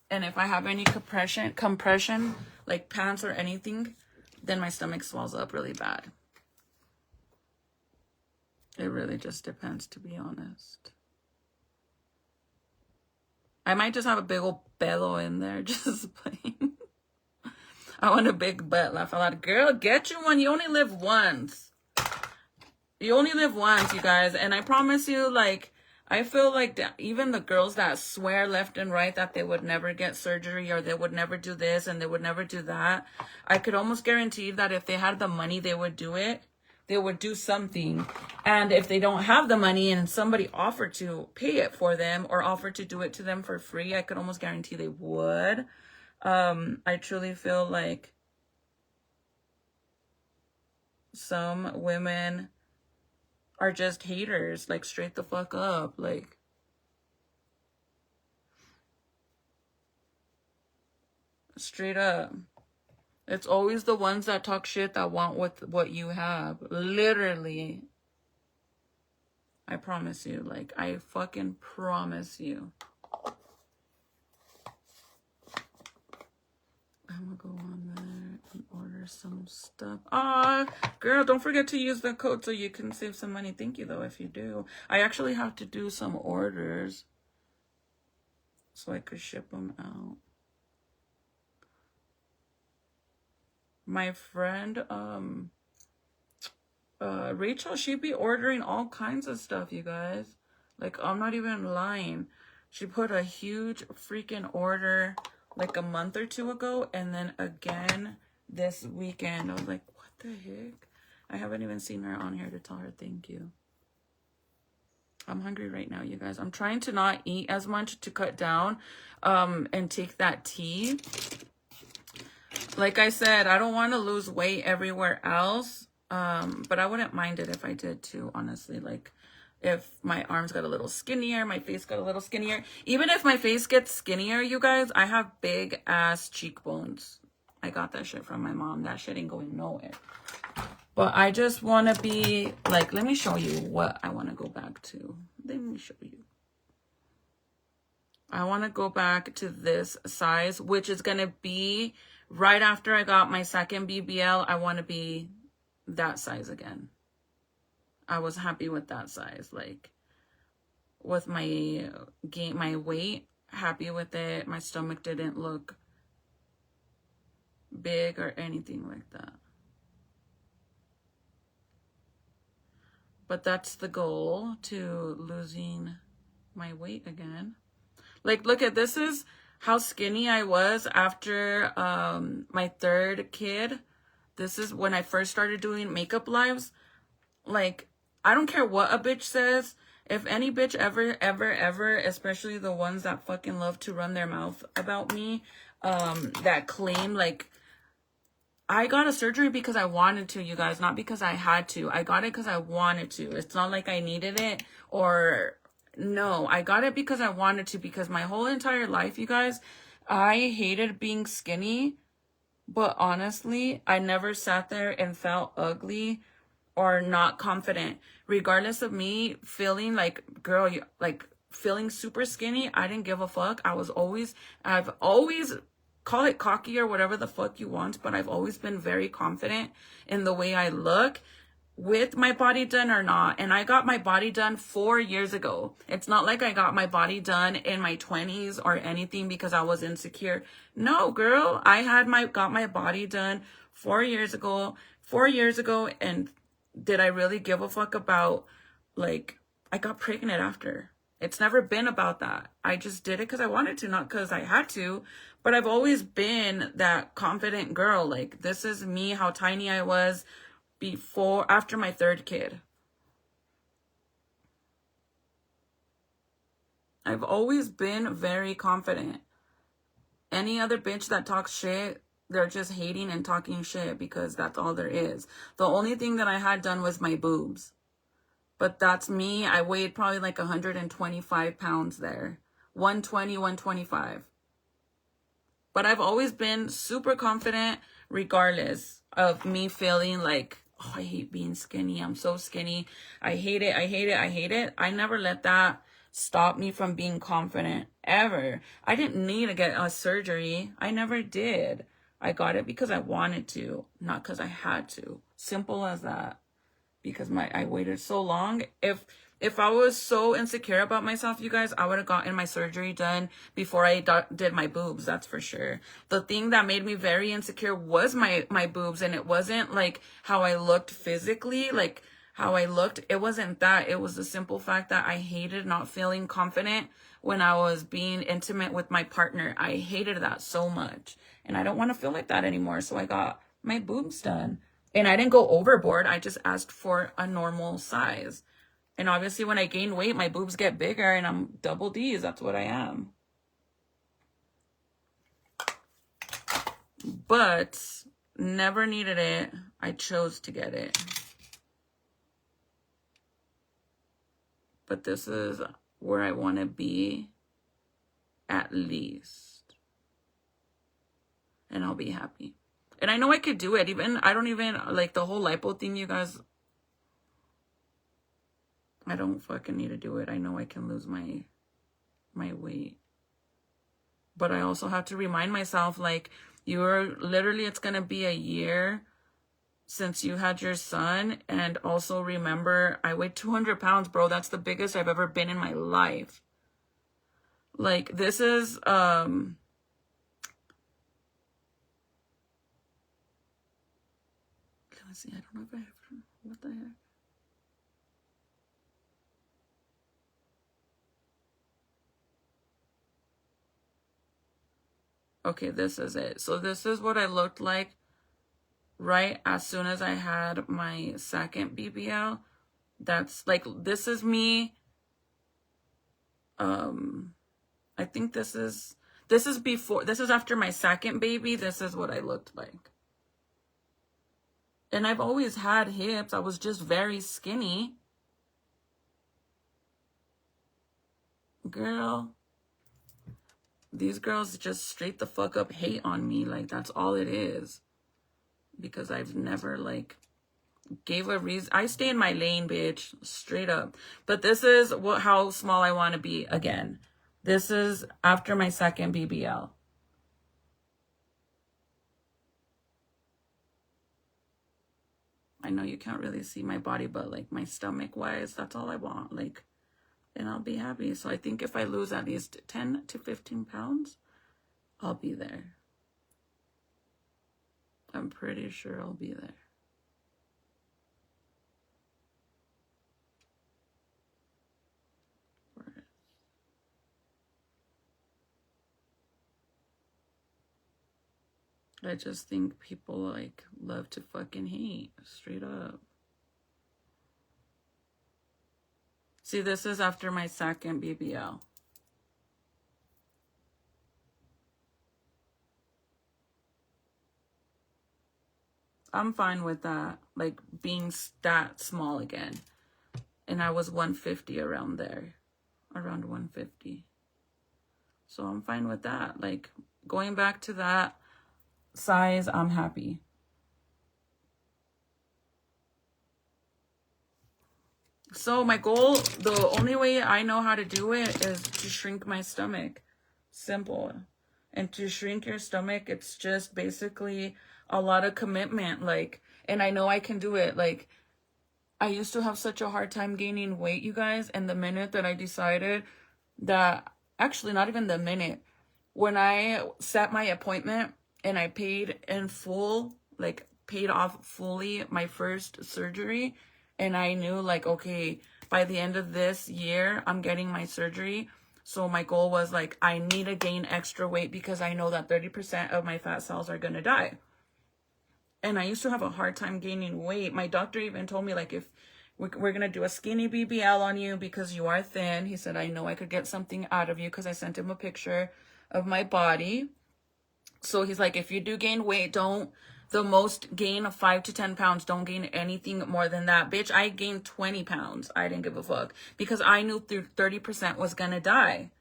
Speaker 1: if I have any compression, like pants or anything, then my stomach swells up really bad. It really just depends, to be honest. I might just have a big old bello in there, just plain. I want a big butt. Laugh a lot. Girl, get you one. You only live once. You only live once, you guys. And I promise you, like, I feel like even the girls that swear left and right that they would never get surgery, or they would never do this and they would never do that, I could almost guarantee that if they had the money, they would do it. They would do something. And if they don't have the money and somebody offered to pay it for them or offered to do it to them for free, I could almost guarantee they would. I truly feel like some women are just haters, like, straight the fuck up. Like, straight up. It's always the ones that talk shit that want what you have. Literally. I promise you. Like, I fucking promise you. I'm gonna go on there and order some stuff. Ah, girl, don't forget to use the code so you can save some money. Thank you, though, if you do. I actually have to do some orders so I could ship them out. My friend, Rachel, she'd be ordering all kinds of stuff, you guys. Like, I'm not even lying. She put a huge freaking order like a month or two ago, and then again this weekend. I was like, what the heck? I haven't even seen her on here to tell her thank you. I'm hungry right now, you guys. I'm trying to not eat as much to cut down, and take that tea. Like I said, I don't want to lose weight everywhere else, but I wouldn't mind it if I did too, honestly. Like, if my arms got a little skinnier, my face got a little skinnier. Even if my face gets skinnier, you guys, I have big ass cheekbones. I got that shit from my mom. That shit ain't going nowhere. But I just want to be, like, let me show you what I want to go back to. Let me show you. I want to go back to this size, which is going to be right after I got my second BBL. I want to be that size again. I was happy with that size. Like, with my weight, happy with it. My stomach didn't look big or anything like that. But that's the goal, to losing my weight again. Like, look at, this is how skinny I was after my third kid. This is when I first started doing makeup lives. Like, I don't care what a bitch says. If any bitch ever, especially the ones that fucking love to run their mouth about me, that claim, like, I got a surgery because I wanted to, you guys, not because I had to. I got it because I wanted to. It's not like I needed it or No, I got it because I wanted to, because my whole entire life, you guys, I hated being skinny, but honestly, I never sat there and felt ugly or not confident. Regardless of me feeling like, girl, like feeling super skinny, I didn't give a fuck. I've always, call it cocky or whatever the fuck you want, but I've always been very confident in the way I look, with my body done or not. And I got my body done 4 years ago. It's not like I got my body done in my 20s or anything because I was insecure. No, girl, got my body done 4 years ago. 4 years ago, and did I really give a fuck about, like, I got pregnant after. It's never been about that. I just did it because I wanted to, not because I had to. But I've always been that confident girl. Like, this is me, how tiny I was after my third kid. I've always been very confident. Any other bitch that talks shit, they're just hating and talking shit because that's all there is. The only thing that I had done was my boobs. But that's me. I weighed probably like 125 pounds there. 120, 125. But I've always been super confident regardless of me feeling like, oh, I hate being skinny. I'm so skinny. I hate it. I hate it. I hate it. I never let that stop me from being confident ever. I didn't need to get a surgery. I never did. I got it because I wanted to, not because I had to. Simple as that. Because I waited so long. If I was so insecure about myself, you guys, I would have gotten my surgery done before I did my boobs, that's for sure. The thing that made me very insecure was my boobs, and it wasn't like how I looked physically, like how I looked. It wasn't that. It was the simple fact that I hated not feeling confident when I was being intimate with my partner. I hated that so much, and I don't want to feel like that anymore, so I got my boobs done. And I didn't go overboard. I just asked for a normal size. And obviously when I gain weight, my boobs get bigger and I'm double D's. That's what I am. But never needed it. I chose to get it. But this is where I want to be at least. And I'll be happy. And I know I could do it. I don't even, like, the whole lipo thing, you guys. I don't fucking need to do it. I know I can lose my weight. But I also have to remind myself, like, it's going to be a year since you had your son. And also remember, I weighed 200 pounds, bro. That's the biggest I've ever been in my life. Like, this is, see, I don't know if I have, what the heck? Okay, this is it. So this is what I looked like right as soon as I had my second BBL. That's like, this is me. I think this is before, this is after my second baby. This is what I looked like. And I've always had hips. I was just very skinny. Girl, these girls just straight the fuck up hate on me. Like, that's all it is. Because I've never, like, gave a reason. I stay in my lane, bitch. Straight up. But this is how small I want to be again. This is after my second BBL. I know you can't really see my body, but, like, my stomach wise, that's all I want. Like, and I'll be happy. So I think if I lose at least 10 to 15 pounds, I'll be there. I'm pretty sure I'll be there. I just think people, like, love to fucking hate, straight up. See, this is after my second BBL. I'm fine with that, like, being that small again. And I was 150 around there. around 150. So I'm fine with that. Like, going back to that size, I'm happy. So my goal, the only way I know how to do it is to shrink my stomach. Simple. And to shrink your stomach, it's just basically a lot of commitment. Like, and I know I can do it. Like, I used to have such a hard time gaining weight, you guys. And the minute that I decided that, actually not even the minute, when I set my appointment and I paid in full, like paid off fully my first surgery, and I knew like, okay, by the end of this year, I'm getting my surgery. So my goal was like, I need to gain extra weight because I know that 30% of my fat cells are going to die. And I used to have a hard time gaining weight. My doctor even told me, like, if we're going to do a skinny BBL on you because you are thin. He said, I know I could get something out of you, because I sent him a picture of my body. So he's like, if you do gain weight, don't, the most gain of 5 to 10 pounds. Don't gain anything more than that. Bitch, I gained 20 pounds. I didn't give a fuck because I knew 30% was going to die.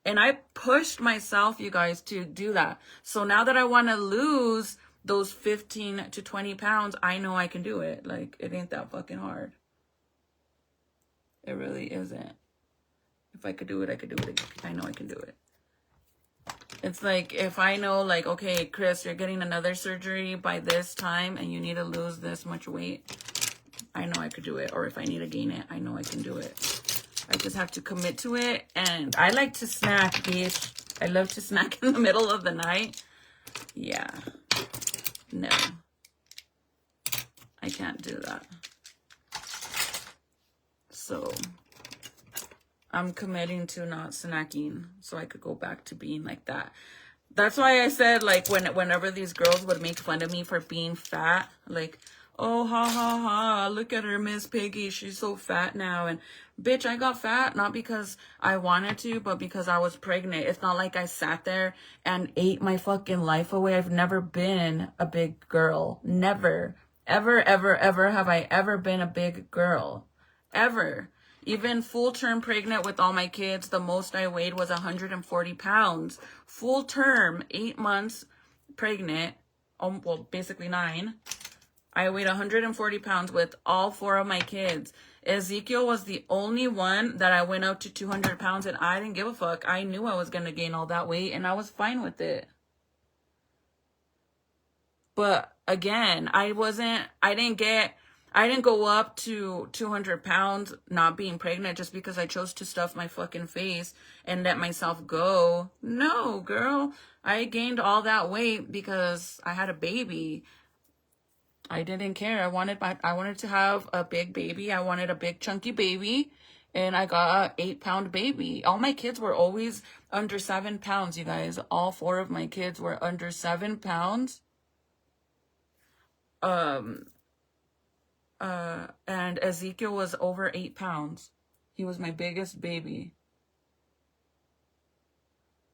Speaker 1: And I pushed myself, you guys, to do that. So now that I want to lose those 15 to 20 pounds, I know I can do it. Like, it ain't that fucking hard. It really isn't. If I could do it, I could do it. I know I can do it. It's like, if I know, like, okay, Chris, you're getting another surgery by this time and you need to lose this much weight, I know I could do it. Or if I need to gain it, I know I can do it. I just have to commit to it. And I like to snack, bitch. I love to snack in the middle of the night. Yeah. No. I can't do that. So I'm committing to not snacking so I could go back to being like that. That's why I said, like, whenever these girls would make fun of me for being fat, like, oh, ha, ha, ha, look at her, Miss Piggy, she's so fat now. And, bitch, I got fat, not because I wanted to, but because I was pregnant. It's not like I sat there and ate my fucking life away. I've never been a big girl. Never. Ever, ever, ever have I ever been a big girl. Ever. Even full term pregnant with all my kids, the most I weighed was 140 pounds. Full term, 8 months pregnant, well, basically 9. I weighed 140 pounds with all 4 of my kids. Ezekiel was the only one that I went up to 200 pounds, and I didn't give a fuck. I knew I was going to gain all that weight, and I was fine with it. But again, I didn't go up to 200 pounds not being pregnant just because I chose to stuff my fucking face and let myself go. No, girl. I gained all that weight because I had a baby. I didn't care. I wanted to have a big baby. I wanted a big chunky baby. And I got an 8-pound baby. All my kids were always under 7 pounds, you guys. All 4 of my kids were under 7 pounds. And Ezekiel was over 8 pounds. He was my biggest baby.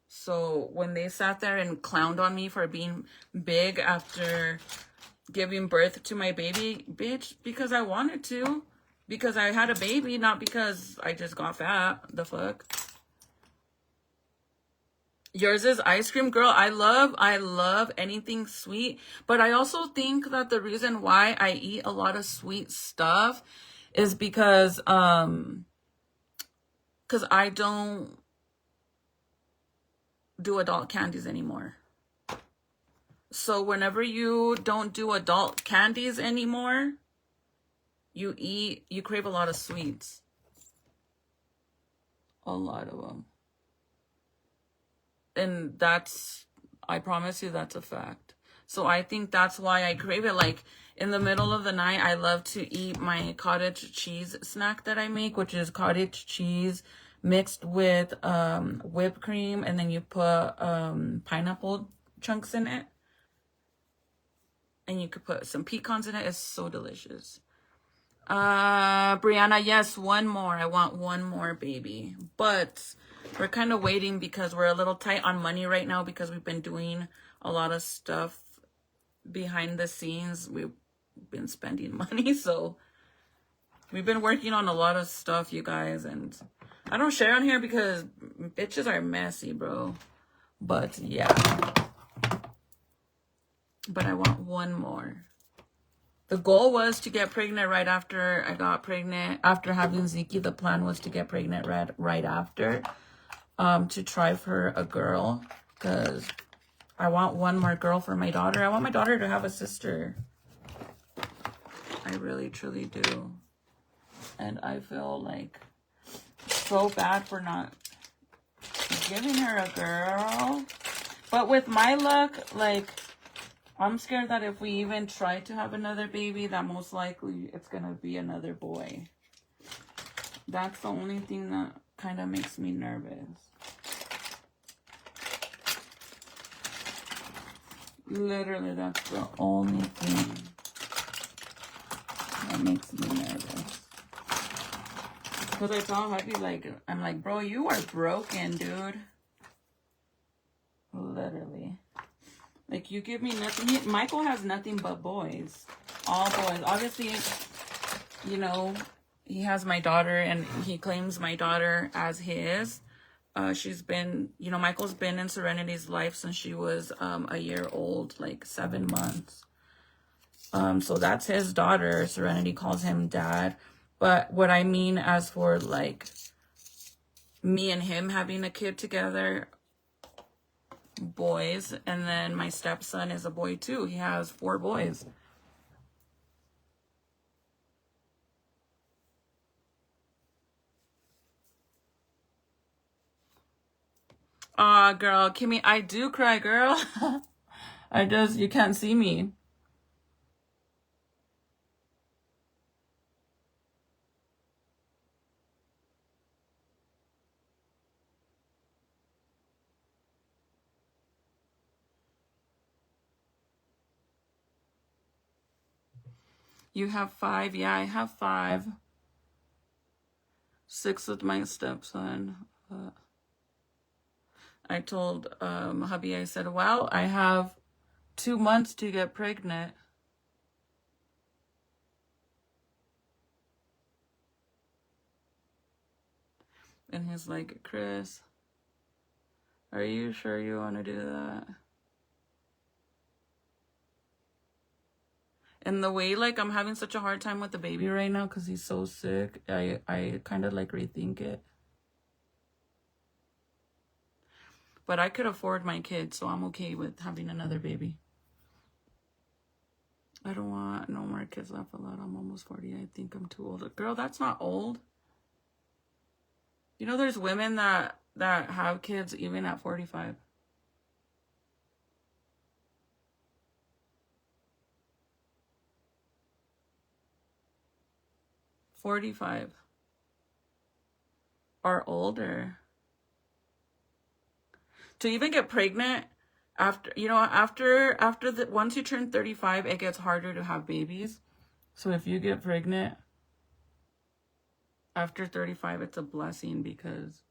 Speaker 1: So when they sat there and clowned on me for being big after giving birth to my baby, bitch, because I wanted to. Because I had a baby, not because I just got fat. The fuck? Yours is ice cream, girl. I love anything sweet. But I also think that the reason why I eat a lot of sweet stuff is because I don't do adult candies anymore. So whenever you don't do adult candies anymore, you crave a lot of sweets. A lot of them. And I promise you, that's a fact. So I think that's why I crave it. Like, in the middle of the night, I love to eat my cottage cheese snack that I make, which is cottage cheese mixed with whipped cream, and then you put pineapple chunks in it. And you could put some pecans in it. It's so delicious. Brianna, yes, one more. I want one more, baby. But we're kind of waiting because we're a little tight on money right now because we've been doing a lot of stuff behind the scenes. We've been spending money, so we've been working on a lot of stuff, you guys, and I don't share on here because bitches are messy, bro. But yeah. But I want one more. The goal was to get pregnant right after I got pregnant. After having Zeke, the plan was to get pregnant right after. To try for a girl. Because I want one more girl for my daughter. I want my daughter to have a sister. I really, truly do. And I feel like so bad for not giving her a girl. But with my luck, like, I'm scared that if we even try to have another baby, that most likely it's going to be another boy. That's the only thing that kind of makes me nervous. Literally, that's the only thing that makes me nervous. Because I tell hubby, like, I'm like, bro, you are broken, dude. Literally. Like, you give me nothing. Michael has nothing but boys. All boys. Obviously, you know, he has my daughter, and he claims my daughter as his. She's been, you know, Michael's been in Serenity's life since she was a year old, like 7 months. So that's his daughter. Serenity calls him dad. But what I mean as for, like, me and him having a kid together, boys, and then my stepson is a boy too. He has 4 boys. Aw, girl, Kimmy, I do cry, girl. You can't see me. You have 5? Yeah, I have 5. 6 with my stepson. I told hubby, I said, well, I have 2 months to get pregnant. And he's like, Chris, are you sure you want to do that? And the way, like, I'm having such a hard time with the baby right now because he's so sick, I kind of, like, rethink it. But I could afford my kids, so I'm okay with having another baby. I don't want no more kids left alone. I'm almost 40. I think I'm too old. Girl, that's not old. You know, there's women that have kids even at 45. 45 or older. To even get pregnant after, you know, once you turn 35, it gets harder to have babies. So if you get pregnant after 35, it's a blessing because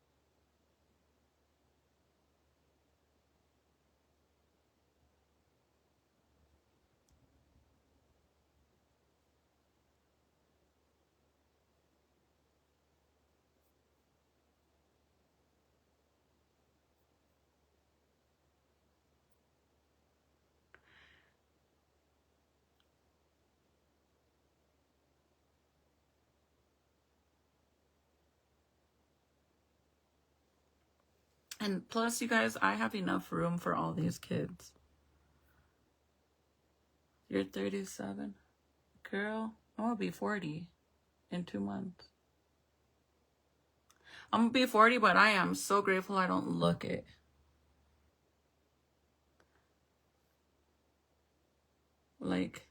Speaker 1: and plus, you guys, I have enough room for all these kids. You're 37. Girl, I'm gonna be 40 in 2 months. I'm gonna be 40, but I am so grateful I don't look it. Like,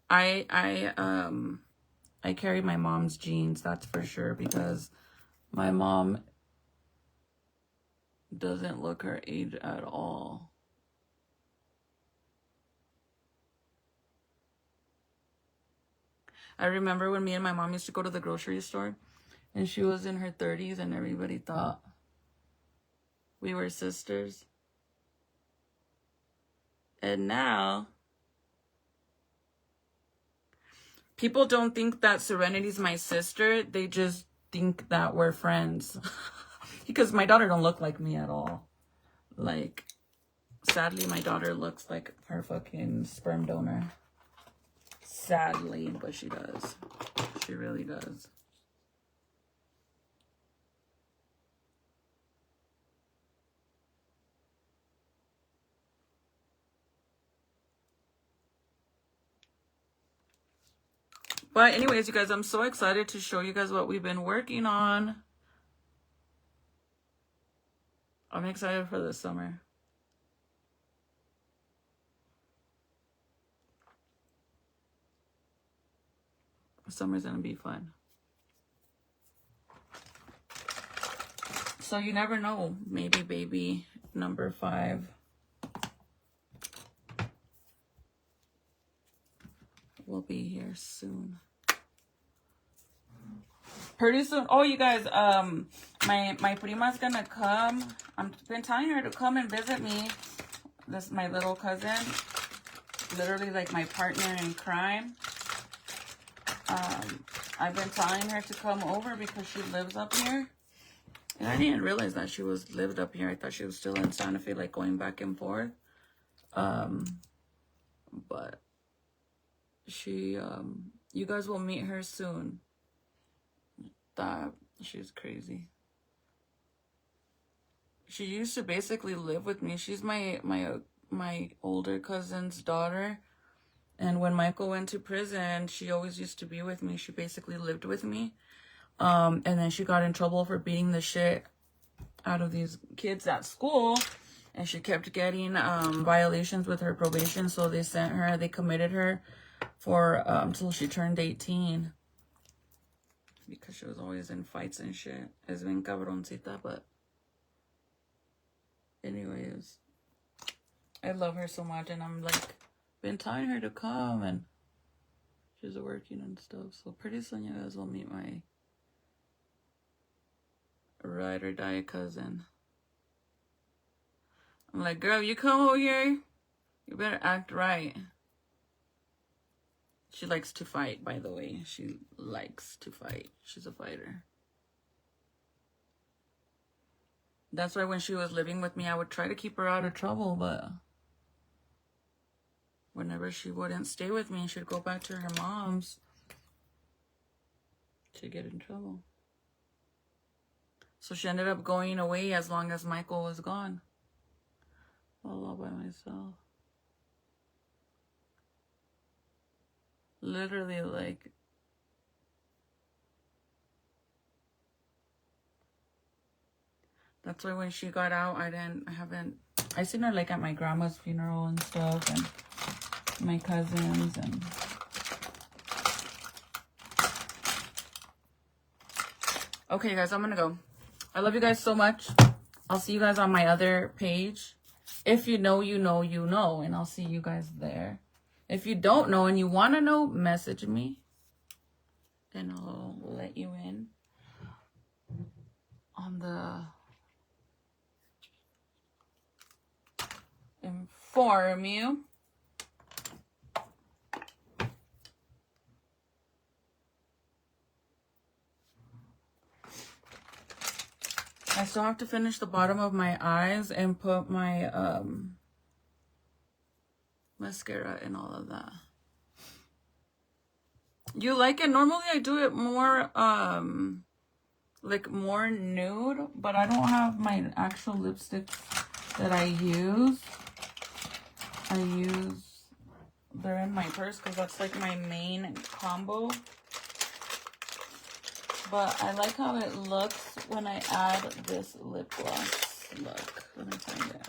Speaker 1: I carry my mom's genes, that's for sure, because my mom doesn't look her age at all. I remember when me and my mom used to go to the grocery store, and she was in her 30s, and everybody thought we were sisters. And now, People don't think that Serenity's my sister. They just think that we're friends. Because my daughter don't look like me at all. Like, sadly, my daughter looks like her fucking sperm donor. Sadly, but she does. She really does. But anyways, you guys, I'm so excited to show you guys what we've been working on. I'm excited for this summer. Summer's gonna be fun. So you never know. Maybe baby number 5 will be here soon. Pretty soon. Oh, you guys, my prima's gonna come. I've been telling her to come and visit me. This is my little cousin. Literally like my partner in crime. I've been telling her to come over because she lives up here. And I didn't realize that she lived up here. I thought she was still in Santa Fe, like going back and forth. But she, you guys will meet her soon. That she's crazy. She used to basically live with me. She's my older cousin's daughter. And when Michael went to prison, she always used to be with me. She basically lived with me. And then she got in trouble for beating the shit out of these kids at school. And she kept getting violations with her probation. So they committed her for until she turned 18. Because she was always in fights and shit. Es bien cabroncita, but anyways. I love her so much, and I'm like, been telling her to come, and she's working and stuff. So pretty soon you guys will meet my ride or die cousin. I'm like, girl, you come over here, you better act right. She likes to fight, by the way. She likes to fight. She's a fighter. That's why when she was living with me, I would try to keep her out of trouble, but whenever she wouldn't stay with me, she'd go back to her mom's to get in trouble. So she ended up going away as long as Michael was gone. All by myself. Literally, like, that's why when she got out, I seen her like at my grandma's funeral and stuff, and my cousins, and okay, guys, I'm gonna go. I love you guys so much. I'll see you guys on my other page. If you know, you know, you know, and I'll see you guys there. If you don't know and you want to know, message me, and I'll let you in on the inform you. I still have to finish the bottom of my eyes and put my mascara and all of that. You like it? Normally I do it more like more nude, but I don't have my actual lipsticks that I use. They're in my purse because that's like my main combo. But I like how it looks when I add this lip gloss. Look, let me find it.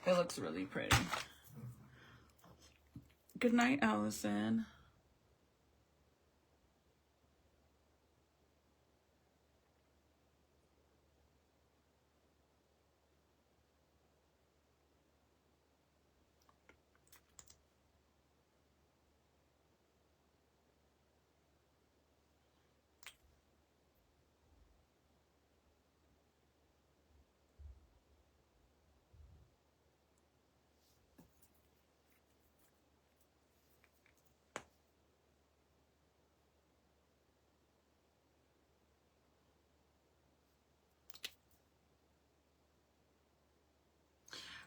Speaker 1: It looks really pretty. Good night, Allison.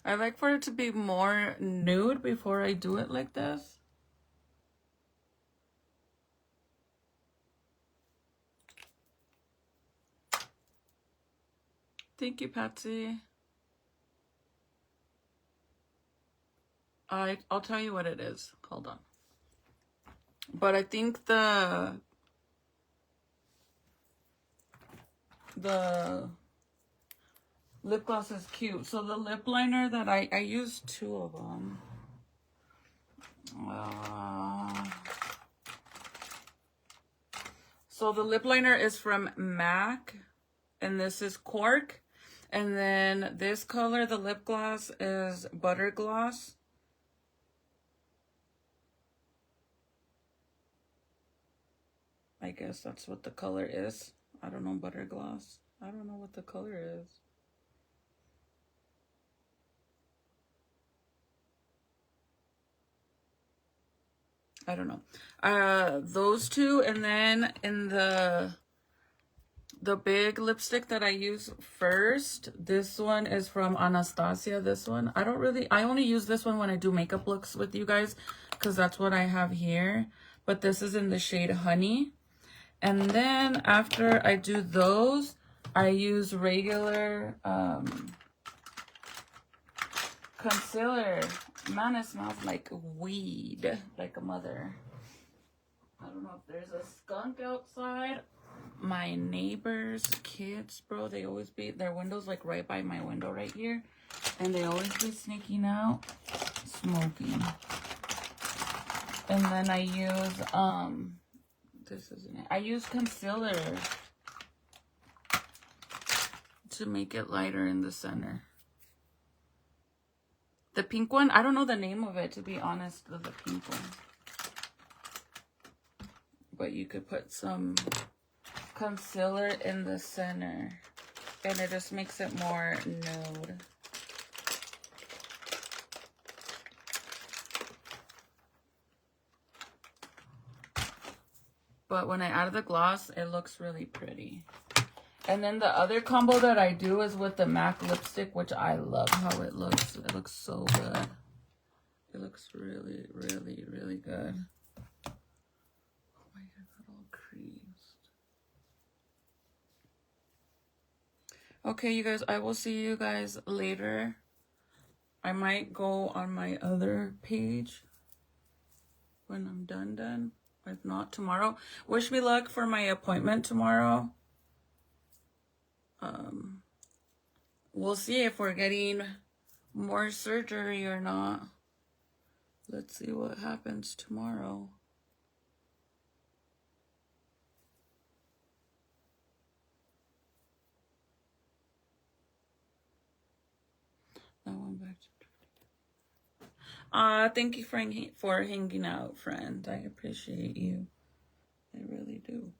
Speaker 1: I like for it to be more nude before I do it like this. Thank you, Patsy. I'll tell you what it is. Hold on. But I think the lip gloss is cute. So the lip liner that I used 2 of them. So the lip liner is from MAC, and this is Cork. And then this color, the lip gloss, is Butter Gloss. I guess that's what the color is. I don't know, Butter Gloss. I don't know what the color is. I don't know. Those 2, and then in the big lipstick that I use first, this one is from Anastasia. This one, I only use this one when I do makeup looks with you guys, because that's what I have here. But this is in the shade Honey. And then after I do those, I use regular concealer. Man, it smells like weed, like a mother. I don't know if there's a skunk outside. My neighbors' kids, bro, they always be, their window's like right by my window right here. And they always be sneaking out, smoking. And then I use, this isn't it. I use concealer to make it lighter in the center. The pink one, I don't know the name of it, to be honest, the pink one. But you could put some concealer in the center, and it just makes it more nude. But when I add the gloss, it looks really pretty. And then the other combo that I do is with the MAC lipstick, which I love how it looks. It looks so good. It looks really, really, really good. Oh my God, got all creased. Okay, you guys, I will see you guys later. I might go on my other page when I'm done. If not, tomorrow. Wish me luck for my appointment tomorrow. We'll see if we're getting more surgery or not. Let's see what happens tomorrow. That one back to thank you for hanging out, friend. I appreciate you. I really do.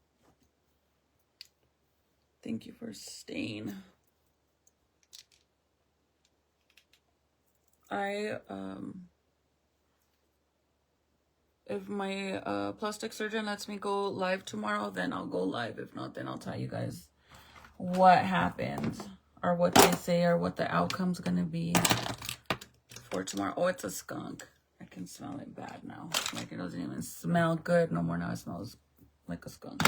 Speaker 1: Thank you for staying. If my plastic surgeon lets me go live tomorrow, then I'll go live. If not, then I'll tell you guys what happens, or what they say, or what the outcome's gonna be for tomorrow. Oh, it's a skunk. I can smell it bad now. Like, it doesn't even smell good no more. Now it smells like a skunk.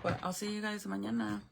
Speaker 1: But I'll see you guys mañana.